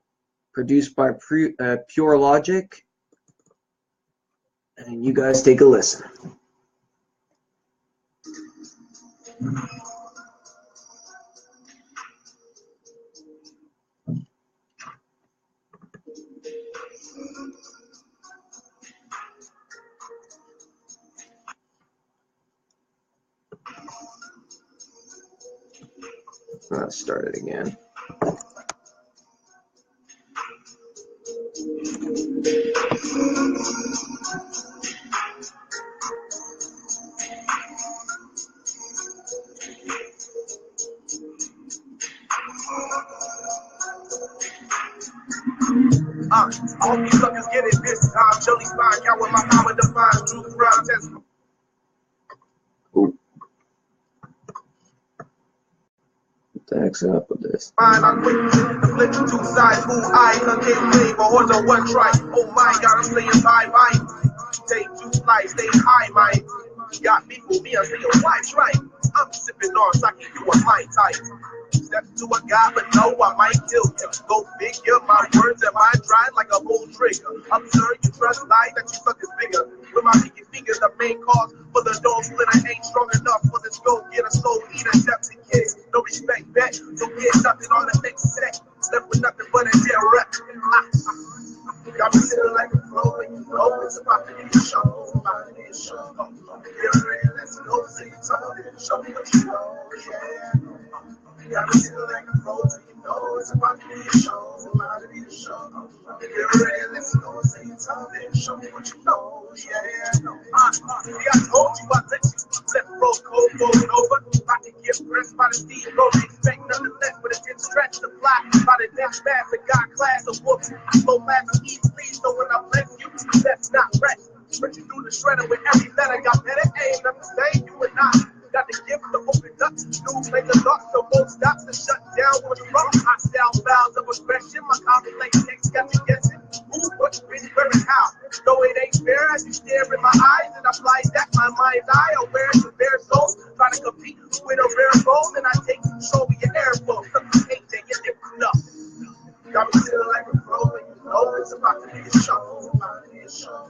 produced by Pure Logic. And you guys take a listen. Let's start it again. I hope you suckers get it this time. Jelly spine, count with my power defines through the crowd test. What the heck's up with this? Mine, I'm quick to flip two sides, move I, concave wave, or hold on one try. Oh my god, I'm saying bye bye. Tae Zu fly, stay high, man. Got me for me until your wife's right. I'm sipping on sake, you a my type. Step to a guy, but no, I might kill you. Go figure, my words and my drive like a bull trigger. Observe you trust lies that you suck is bigger. With my pinky fingers, the main cause for the dog splitter ain't strong enough for this go get a soul eater, Jeffy kid. No respect back, so get nothing on the next set. Left with nothing but a dead rep. Got me sitting like a flow, and you know it's about to be a show. About to be a show. Get ready, let's go. See something, show me what you know. Yeah. Got me sitting like a flow, and you know it's about to be a show. About to be a show. Get ready, let's go. See something, show me what you know. Yeah. I told you I let you let roll cold rolling over. I can get pressed by the steam road. Expect nothing less but a 10 stretch to fly. By the next mass, the God class of whoops. Slow mass easily, so when I bless you, that's not rest. But you do the shredder with every letter. Got better aim, I'm the same, you and I. Got the gift to open up, new make a lot, so both stops to shut down what's wrong. Hostile styles of aggression, my complex text got you guessing. Who, what, when, where, and how? No, it ain't fair as you stare in my eyes, and I fly that my mind's eye, aware to bare souls. Try to compete with a rare goal, and I take control of your airflow. Something hate that you're different up. Got me feeling like a pro, and you know it's about to be a show. About to be a show.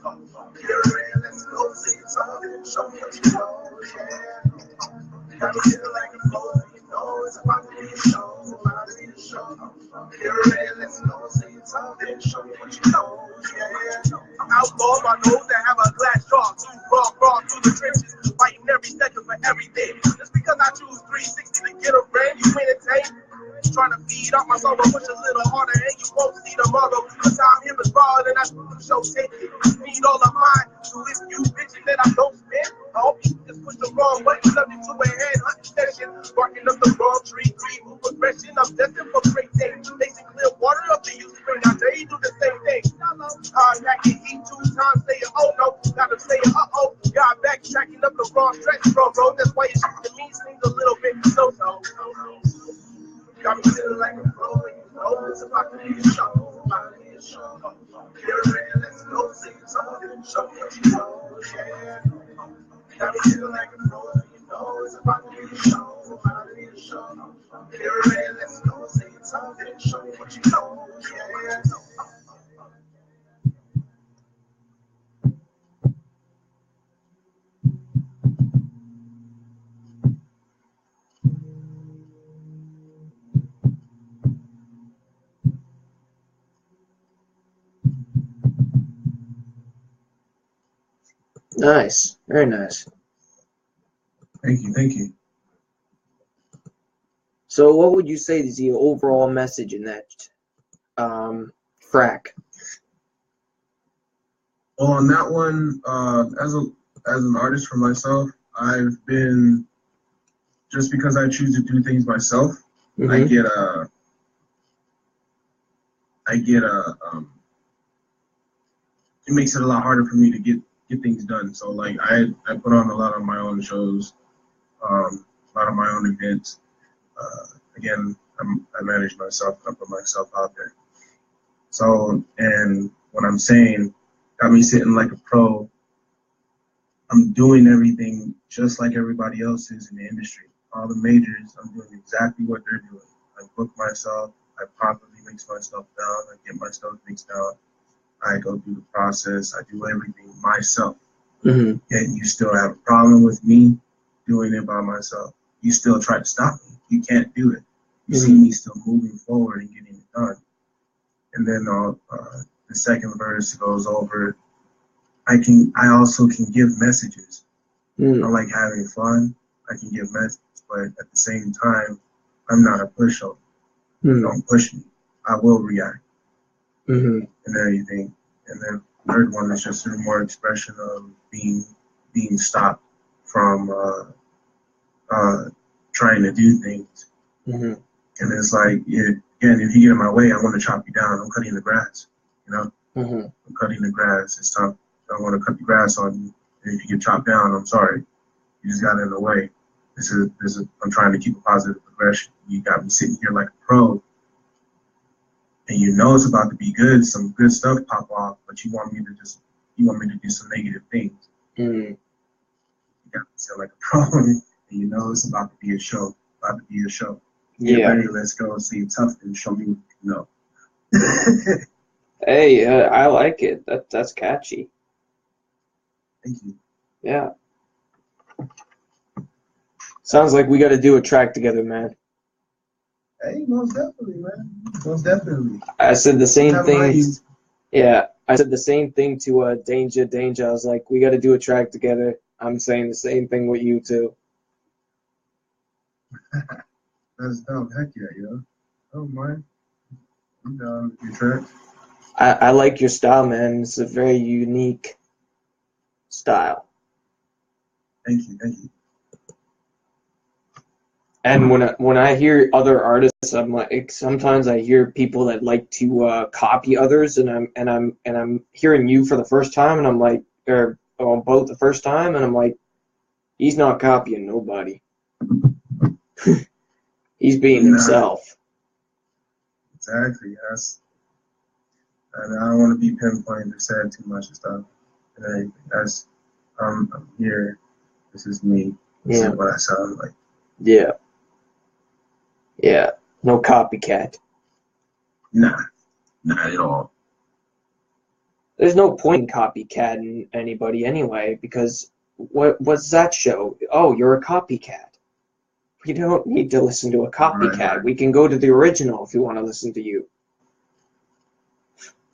Get ready, let's go see something. Show me what you know, yeah. Got me feeling like a pro, and you know it's about to be a show. About to be a show. Get ready, let's go see something. Show me what you know, yeah. I'm outlaw my nose that have a glass jaw. Too raw through the trenches. Fighting every second for everything. Just because I choose 360 to get a brand, you entertain. Trying to feed off my soul, but push a little harder, and you won't see tomorrow. The time here is raw, and I show take it. Need all of mine, so if you bitching that I don't spend, I hope you just push the wrong button, subject to a headhunting session. Barking up the wrong tree, move progression. I'm destined for great things. Chasing clear water up the youth spring. I dare you do the same thing. Packing heat 2 times, say oh no, gotta say uh-oh. Got backtracking up the wrong stretch, bro. That's why you shoot to me seems a little bit so. Got me feeling like a pro, and you know it's about to be a show. About to be a show. Get ready, let's go see something. Show me what you know, yeah. Got me feeling like a pro, and you know it's about to be a show. About to be a show. Get ready, let's go see something. Show me what you know, yeah. Nice, very nice. Thank you. So, what would you say is the overall message in that frack? Well, on that one, as an artist for myself, I've been, just because I choose to do things myself, Mm-hmm. It makes it a lot harder for me to get things done. So like I put on a lot of my own shows, a lot of my own events. Again, I manage myself, I put myself out there. So, and what I'm saying got me sitting like a pro. I'm doing everything just like everybody else is in the industry. All the majors, I'm doing exactly what they're doing. I book myself, I properly mix my stuff down, I get my stuff mixed down, I go through the process, I do everything myself. Mm-hmm. And you still have a problem with me doing it by myself. You still try to stop me. You can't do it. You see me still moving forward and getting it done. And then the second verse goes over, I also can give messages. I like having fun. I can give messages, but at the same time, I'm not a pushover. Don't push me. I will react and everything. And then the third one is just a more expression of being stopped from trying to do things. And it's like, again, if you get in my way, I want to chop you down. I'm cutting the grass, you know? I'm cutting the grass. It's tough. I want to cut the grass on you. And if you get chopped down, I'm sorry. You just got in the way. I'm trying to keep a positive progression. You got me sitting here like a pro, and you know it's about to be good. Some good stuff pop off, but you want me to just you want me to do some negative things. Mm. You got to sound like a problem, and you know it's about to be a show. About to be a show. Get Yeah. ready, let's go and see tough and show me what you know. Hey, I like it. That's catchy. Thank you. Yeah. Sounds like we got to do a track together, man. Hey, most definitely, man. Most definitely. I said the same Have thing. mine. Yeah, I said the same thing to Danger. I was like, we got to do a track together. I'm saying the same thing with you too. That's dope. Heck yeah, yo. I don't mind. I'm down with your track. I like your style, man. It's a very unique style. Thank you, thank you. And when I hear other artists, I'm like, sometimes I hear people that like to copy others, and I'm hearing you for the first time, and I'm like, or both the first time, and I'm like, he's not copying nobody. He's being himself. Exactly. And I don't want to be pinpointed or said too much and stuff. And everything. I'm here. This is me. This is what I sound like. Yeah. Yeah. No copycat. Nah, not at all. There's no point in copycatting anybody anyway, because what's that show? Oh, you're a copycat. We don't need to listen to a copycat. Right. We can go to the original if you want to listen to you.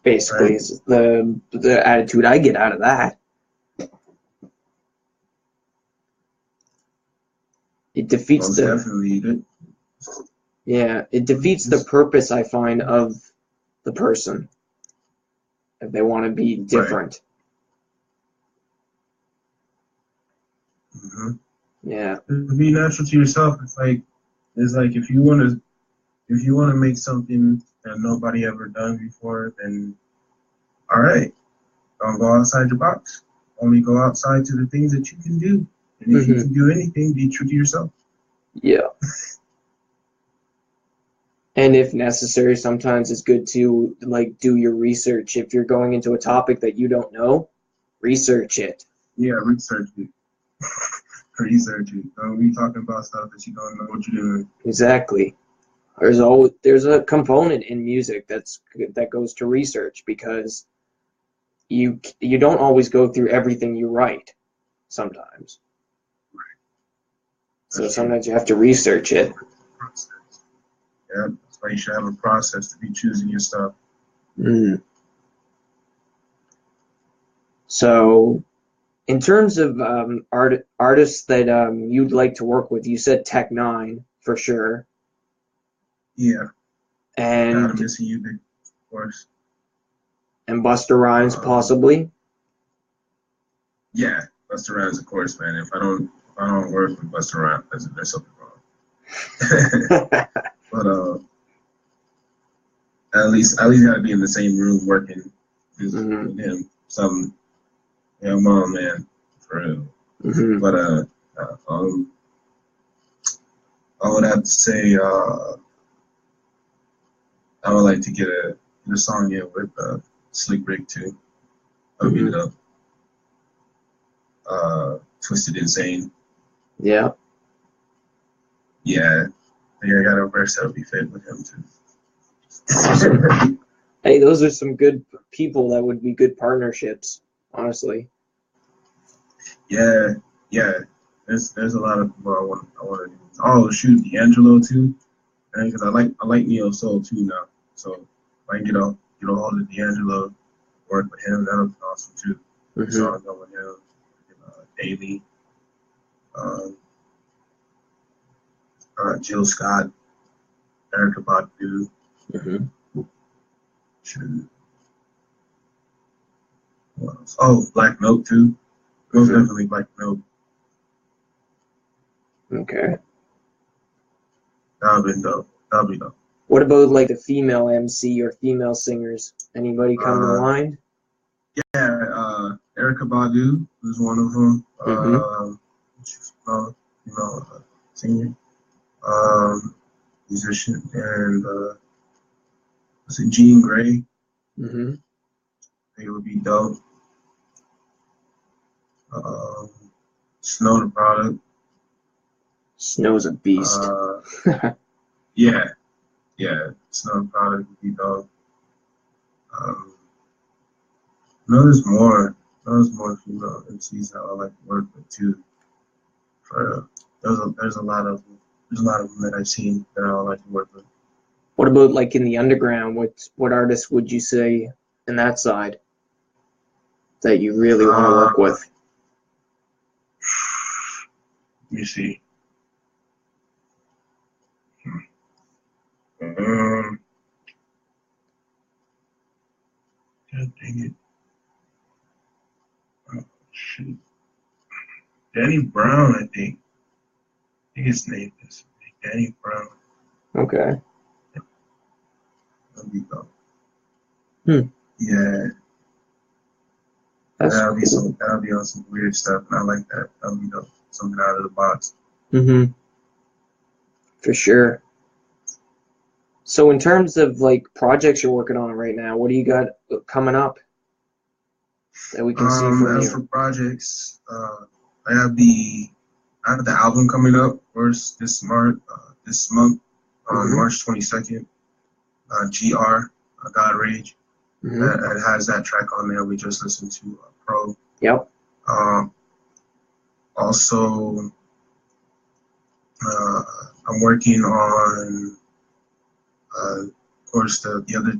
Basically, right. Is the attitude I get out of that. It defeats definitely. Yeah, it defeats the purpose, I find, of the person if they want to be different. Right. Mm-hmm. Yeah. Be natural to yourself. It's like if you want to make something that nobody ever done before, then all right, don't go outside your box. Only go outside to the things that you can do. And if you can do anything, be true to yourself. Yeah. And if necessary, sometimes it's good to like do your research. If you're going into a topic that you don't know, research it. Yeah, research it. Research it. Don't be talking about stuff that you don't know what you're doing. Exactly. There's a component in music that goes to research, because you don't always go through everything you write sometimes. Right. So sometimes you have to research it. Yeah, that's why you should have a process to be choosing your stuff. Mm. So, in terms of artists that you'd like to work with, you said Tech Nine for sure. Yeah. And I'm missing you, big, of course. And Busta Rhymes, possibly. Yeah, Busta Rhymes, of course, man. If I don't work with Busta Rhymes, there's something wrong. But at least gotta be in the same room working with him. Some mom, man, for real. Mm-hmm. But I would have to say I would like to get a song in with Slick Rick too. That would be dope. Twisted Insane. Yeah. Yeah. I think I got a verse that would be fit with him too. Hey, those are some good people that would be good partnerships, honestly. Yeah. There's a lot of people I want to do. Oh shoot, D'Angelo too. Because I like Neo Soul too now. So if I can get a hold of D'Angelo, work with him, that would be awesome too. So I'll go with him, Daily, Jill Scott, Erykah Badu. What else? Oh, Black Note too. Most definitely Black Note. Okay. That would be dope. What about like the female MC or female singers? Anybody come to mind? Yeah, Erykah Badu is one of them. Singer, musician, and was it Jean Grey? It would be dope. Um, Snow the product. Snow's a beast. Yeah, Snow the product. Dog. No, there's more. There's more female MCs that I like to work with too. There's a lot of them that I've seen that I like to work with. What about like in the underground? What artists would you say in that side that you really want to work with? Let me see. God dang it. Oh, shoot. Danny Brown, I think. I think his name is Danny Brown. Okay. There we go. Yeah. That'll be on some weird stuff, and I like that. That'll be dope. Something out of the box. Mm-hmm. For sure. So in terms of like projects you're working on right now, what do you got coming up that we can see from as you? for projects, I have the album coming up first this month, on March 22nd. GR, God Rage. It has that track on there. We just listened to Pro. Yep. Also, I'm working on, of course, the other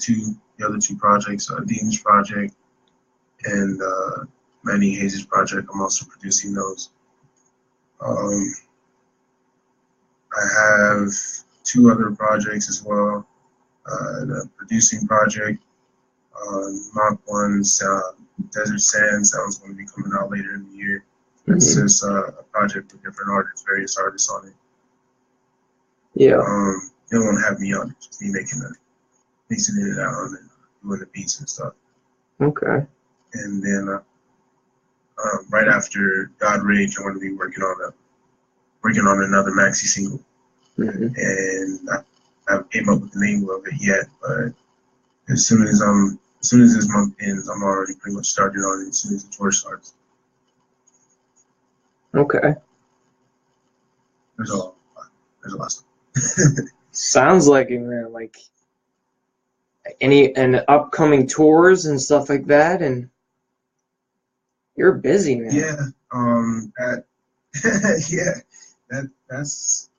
two projects, Dean's project and Manny Hayes' project. I'm also producing those. I have two other projects as well. The producing project, Mach 1's Desert Sands, that one's going to be coming out later in the year. It's just a project with different artists, various artists on it. Yeah. They won't have me on it, just me mixing it out and doing the beats and stuff. Okay. And then right after God Rage, I'm going to be working on another maxi single. And I haven't came up with the name of it yet, but as soon as this month ends, I'm already pretty much started on it as soon as the tour starts. Okay. There's a lot of stuff. Sounds like it, man. Like and upcoming tours and stuff like that, and you're busy, man. Yeah. That's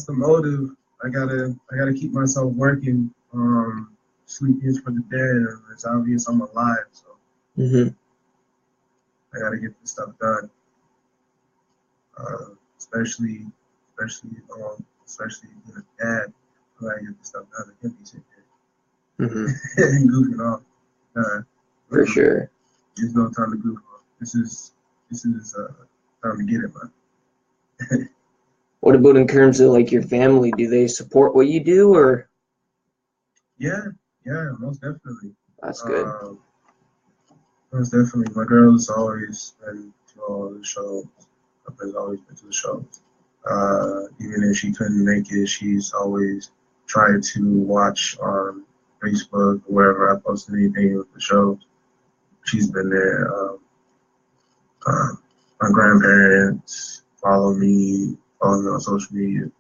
the motive. I gotta keep myself working. Sleep is for the dead. It's obvious I'm alive, so I gotta get this stuff done. Especially being a dad. I gotta get this stuff done. I can't be sitting here and goofing off. For sure. There's no time to goof off. This is time to get it, man. What about in terms of like your family? Do they support what you do, or? Yeah, most definitely. That's good. Most definitely. My girl's always been to all the shows. I've always been to the shows. Even if she couldn't make it, she's always tried to watch on Facebook or wherever I posted anything with the shows. She's been there. My grandparents follow me on social media.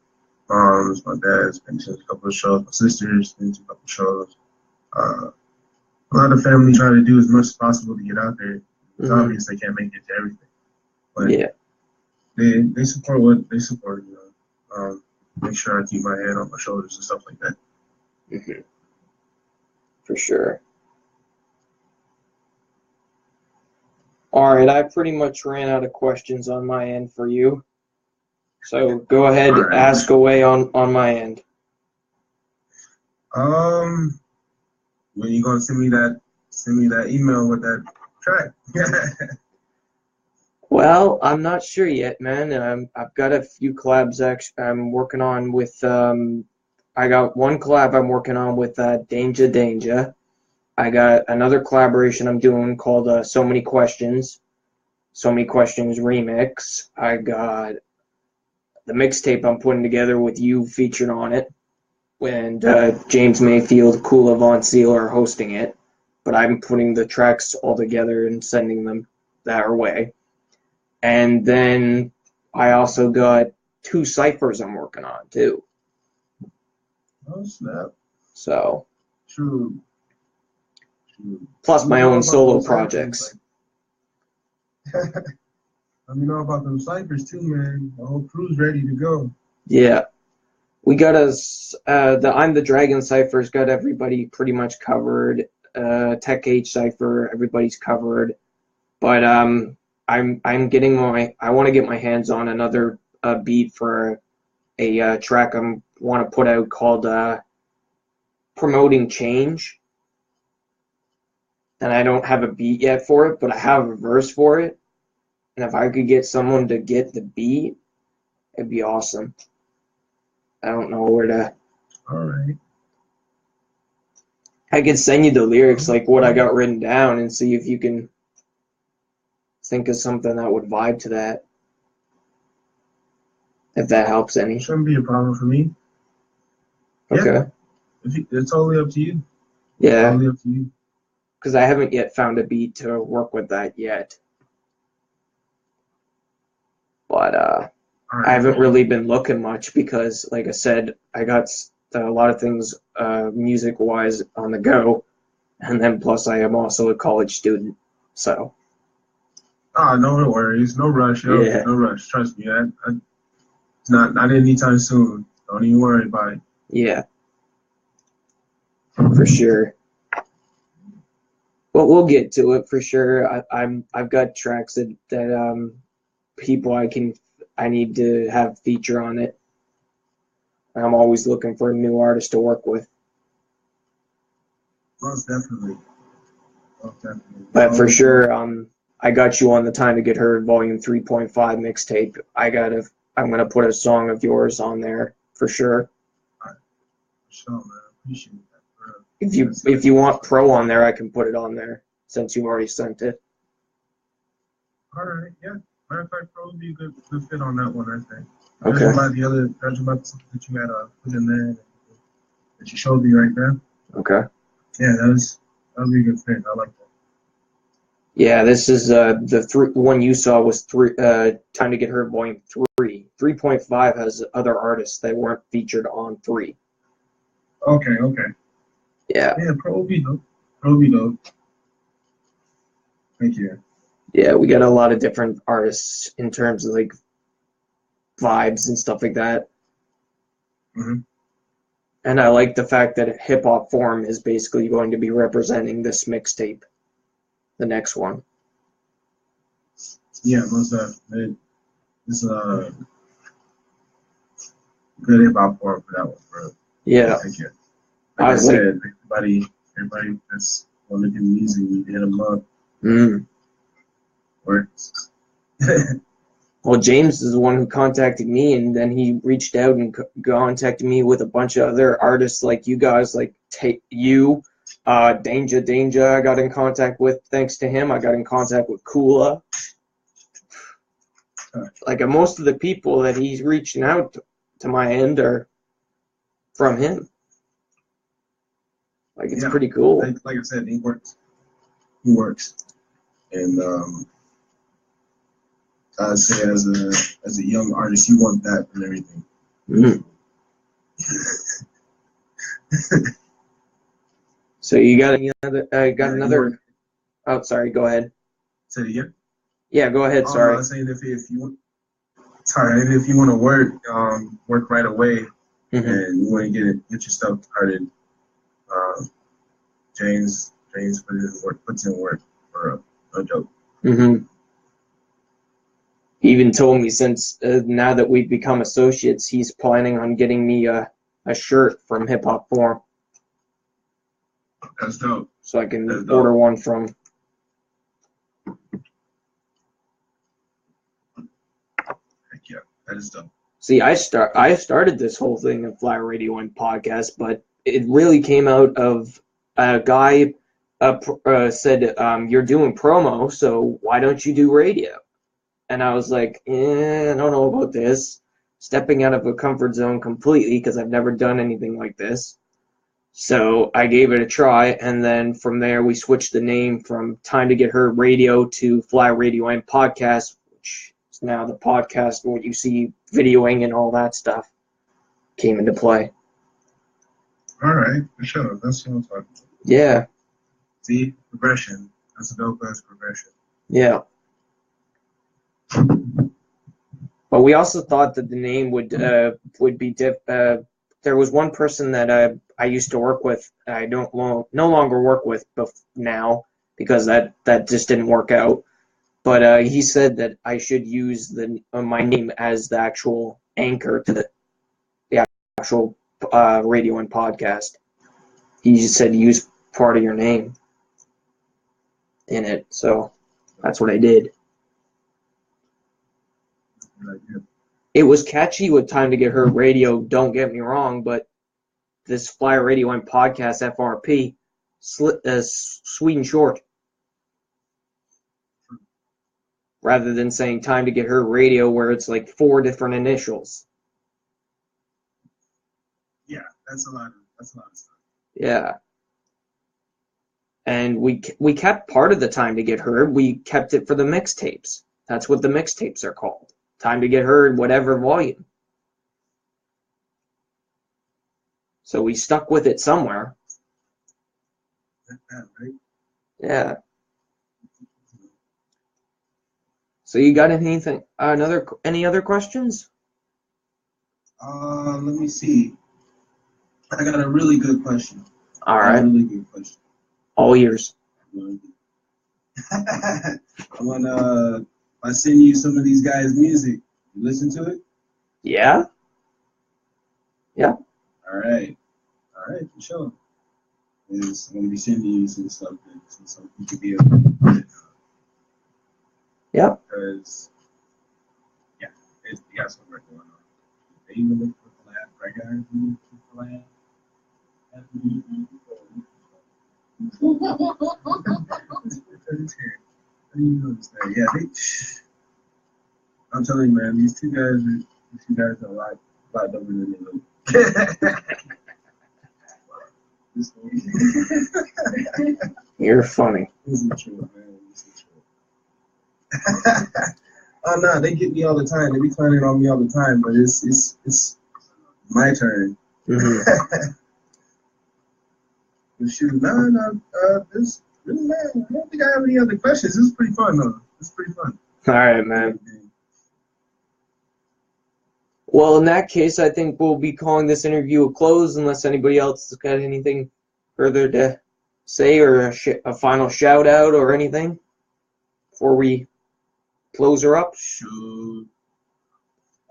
Moms, my dad's been to a couple of shows. My sister's been to a couple of shows. A lot of family try to do as much as possible to get out there. It's obvious they can't make it to everything, but they support what they support. Make sure I keep my head on my shoulders and stuff like that. For sure. All right, I pretty much ran out of questions on my end for you. So go ahead, ask away on my end. When you gonna send me that email with that track? Well, I'm not sure yet, man. I've got a few collabs I'm working on with. I got one collab I'm working on with Danger. I got another collaboration I'm doing called So Many Questions remix. I got the mixtape I'm putting together with you featured on it, and James Mayfield, Cool Avant Seal are hosting it. But I'm putting the tracks all together and sending them that way. And then I also got 2 ciphers I'm working on too. Oh snap! So True. plus my You know own about solo those ciphers, projects. like- Let me know about them ciphers too, man. The whole crew's ready to go. Yeah. We got us the I'm the Dragon ciphers got everybody pretty much covered. Tech H cipher, everybody's covered. But I'm getting I want to get my hands on another beat for a track I want to put out called Promoting Change. And I don't have a beat yet for it, but I have a verse for it. And if I could get someone to get the beat, it'd be awesome. I don't know where to. All right. I could send you the lyrics, like what I got written down, and see if you can think of something that would vibe to that. If that helps any. Shouldn't be a problem for me. Okay. Yeah. It's totally up to you. Yeah. Totally up to you. Because I haven't yet found a beat to work with that yet. But All right. I haven't really been looking much because, like I said, I got a lot of things music-wise on the go. And then plus I am also a college student. So. No worries. No rush, yo. Yeah. No rush. Trust me. It's not anytime soon. Don't even worry about it. Yeah. For sure. But we'll get to it for sure. I've got tracks that people I need to have feature on it. I'm always looking for a new artist to work with. Most definitely. Most definitely. But for sure, I got you on the Time to Get Heard Volume 3.5 mixtape. I'm gonna put a song of yours on there for sure. All right. For sure, man. Appreciate that. If you want pro on there, I can put it on there since you already sent it. All right. Yeah. Matter of fact, pro would be a good fit on that one, I think. Okay. Judging about something that you had put in there that you showed me right now. Okay. Yeah, that would be a good fit. I like that. Yeah, this is the one you saw was Time to Get Heard Volume 3. 3.5 has other artists that weren't featured on 3. Okay. Yeah. Yeah, pro would be dope. Pro would be dope. Thank you. Yeah, we got a lot of different artists in terms of like vibes and stuff like that. Mm-hmm. And I like the fact that Hip Hop Forum is basically going to be representing this mixtape, the next one. Yeah, most definitely. It's a good hip hop forum for that one, bro. Yeah. Thank you. Like I said, everybody that's want to do music, you hit them up. Works. Well, James is the one who contacted me, and then he reached out and contacted me with a bunch of other artists like you guys, like Tae Zu, Danger. I got in contact with thanks to him. I got in contact with Kula. Like most of the people that he's reaching out to my end are from him. Like it's pretty cool. Like I said, he works. And I'd say as a young artist, you want that and everything. So you got another? Oh, sorry. Go ahead. Say it again. Yeah, go ahead. Sorry. I was saying if you want to work right away, and you want to get your stuff started, James puts in work for a joke. He even told me since now that we've become associates, he's planning on getting me a shirt from Hip Hop Forum. That's dope. So I can order one from. Heck yeah, that is dope. See, I started this whole thing of Flyir Radio and podcast, but it really came out of a guy said, "You're doing promo, so why don't you do radio?" And I was like, I don't know about this. Stepping out of a comfort zone completely because I've never done anything like this. So I gave it a try, and then from there we switched the name from Time to Get Heard Radio to Flyir Radio and Podcast, which is now the podcast, what you see videoing and all that stuff came into play. All right, for sure. That's what I'm talking about. Yeah. See, progression. That's a dope ass progression. Yeah. But we also thought that the name would be there was one person that I used to work with. I no longer work with now because that just didn't work out. But he said that I should use my name as the actual anchor to the actual radio and podcast. He just said use part of your name in it, so that's what I did. It was catchy with Time to Get Heard Radio, don't get me wrong, but this Flyir Radio and Podcast, F.F.E, sweet and short. Rather than saying Time to Get Heard Radio, where it's like 4 different initials. Yeah, that's a lot of stuff. Yeah. And we kept part of the Time to Get Heard. We kept it for the mixtapes. That's what the mixtapes are called. Time to Get Heard, whatever volume. So we stuck with it somewhere. Right? Yeah. So you got anything? Any other questions? Let me see. I got a really good question. All right. Really good question. All ears. I send you some of these guys' music. You listen to it? Yeah. Yeah. All right, for sure. I'm gonna be sending you some stuff so you could be able to. Yeah. Because you got some work going on. They even look for collab, right, guys? You look for collab. How do you understand? Yeah, I'm telling you, man, these two guys are a lot dumber than they look. You're funny. This is true, man. This is true. Oh no, they get me all the time. They be clowning on me all the time, but it's my turn. Mm-hmm. Shoot, this really, man, I don't think I have any other questions. This is pretty fun, though. It's pretty fun. All right, man. Well, in that case, I think we'll be calling this interview a close unless anybody else has got anything further to say or a final shout out or anything before we close her up. Shoot.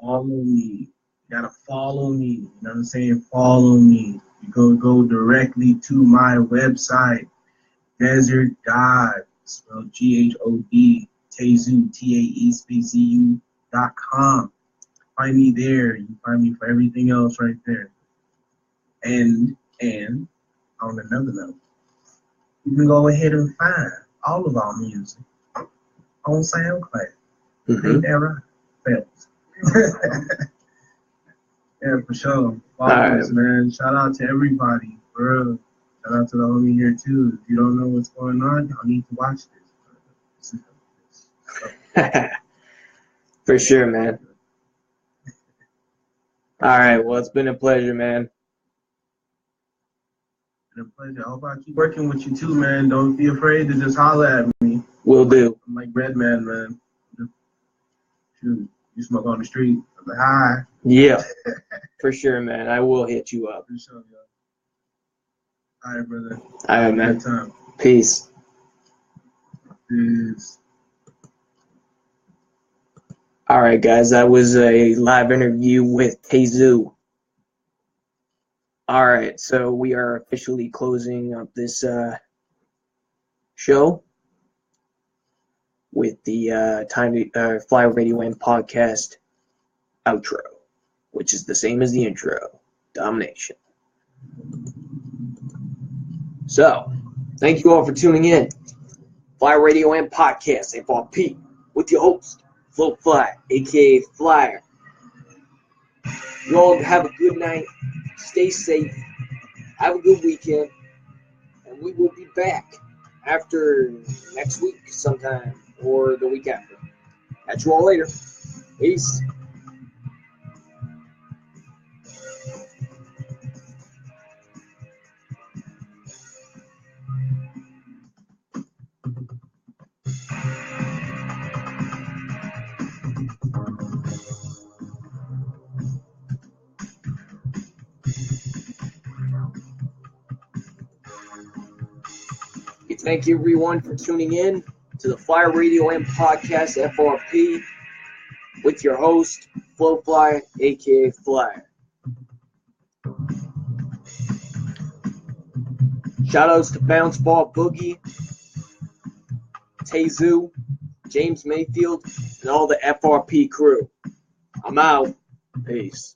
Follow me. You gotta follow me. You know what I'm saying? Follow me. You go directly to my website, Desert God, spelled GHOD, Tae Zu, TAEZU.com. Find me there. You find me for everything else right there. And on another note, you can go ahead and find all of our music on SoundCloud. Mm-hmm. Ain't that right? Fellas. Yeah, for sure. Follow us, man. Shout out to everybody, bro. Shout out to the homie here too. If you don't know what's going on, y'all need to watch this. For sure, man. All right. Well, it's been a pleasure, man. Been a pleasure. I hope I keep working with you too, man. Don't be afraid to just holler at me. Will do. I'm like Redman, man. Shoot, you smoke on the street. I'm like, hi. Yeah. For sure, man. I will hit you up. For sure, yo. All right, brother. All right, man. Good time. Peace. Peace. All right, guys. That was a live interview with Tae Zu. All right, so we are officially closing up this show with the Flyir Radio and Podcast outro, which is the same as the intro, Domination. So, thank you all for tuning in. Flyir Radio and Podcast, F.F.E, with your host, Float Fly, a.k.a. Flyir. You all have a good night. Stay safe. Have a good weekend. And we will be back after next week sometime or the week after. Catch you all later. Peace. Thank you, everyone, for tuning in to the Flyir Radio and Podcast F.F.E. with your host, Fly, a.k.a. Flyir. Shoutouts to Bounce Ball Boogie, Tae Zu, James Mayfield, and all the FRP crew. I'm out. Peace.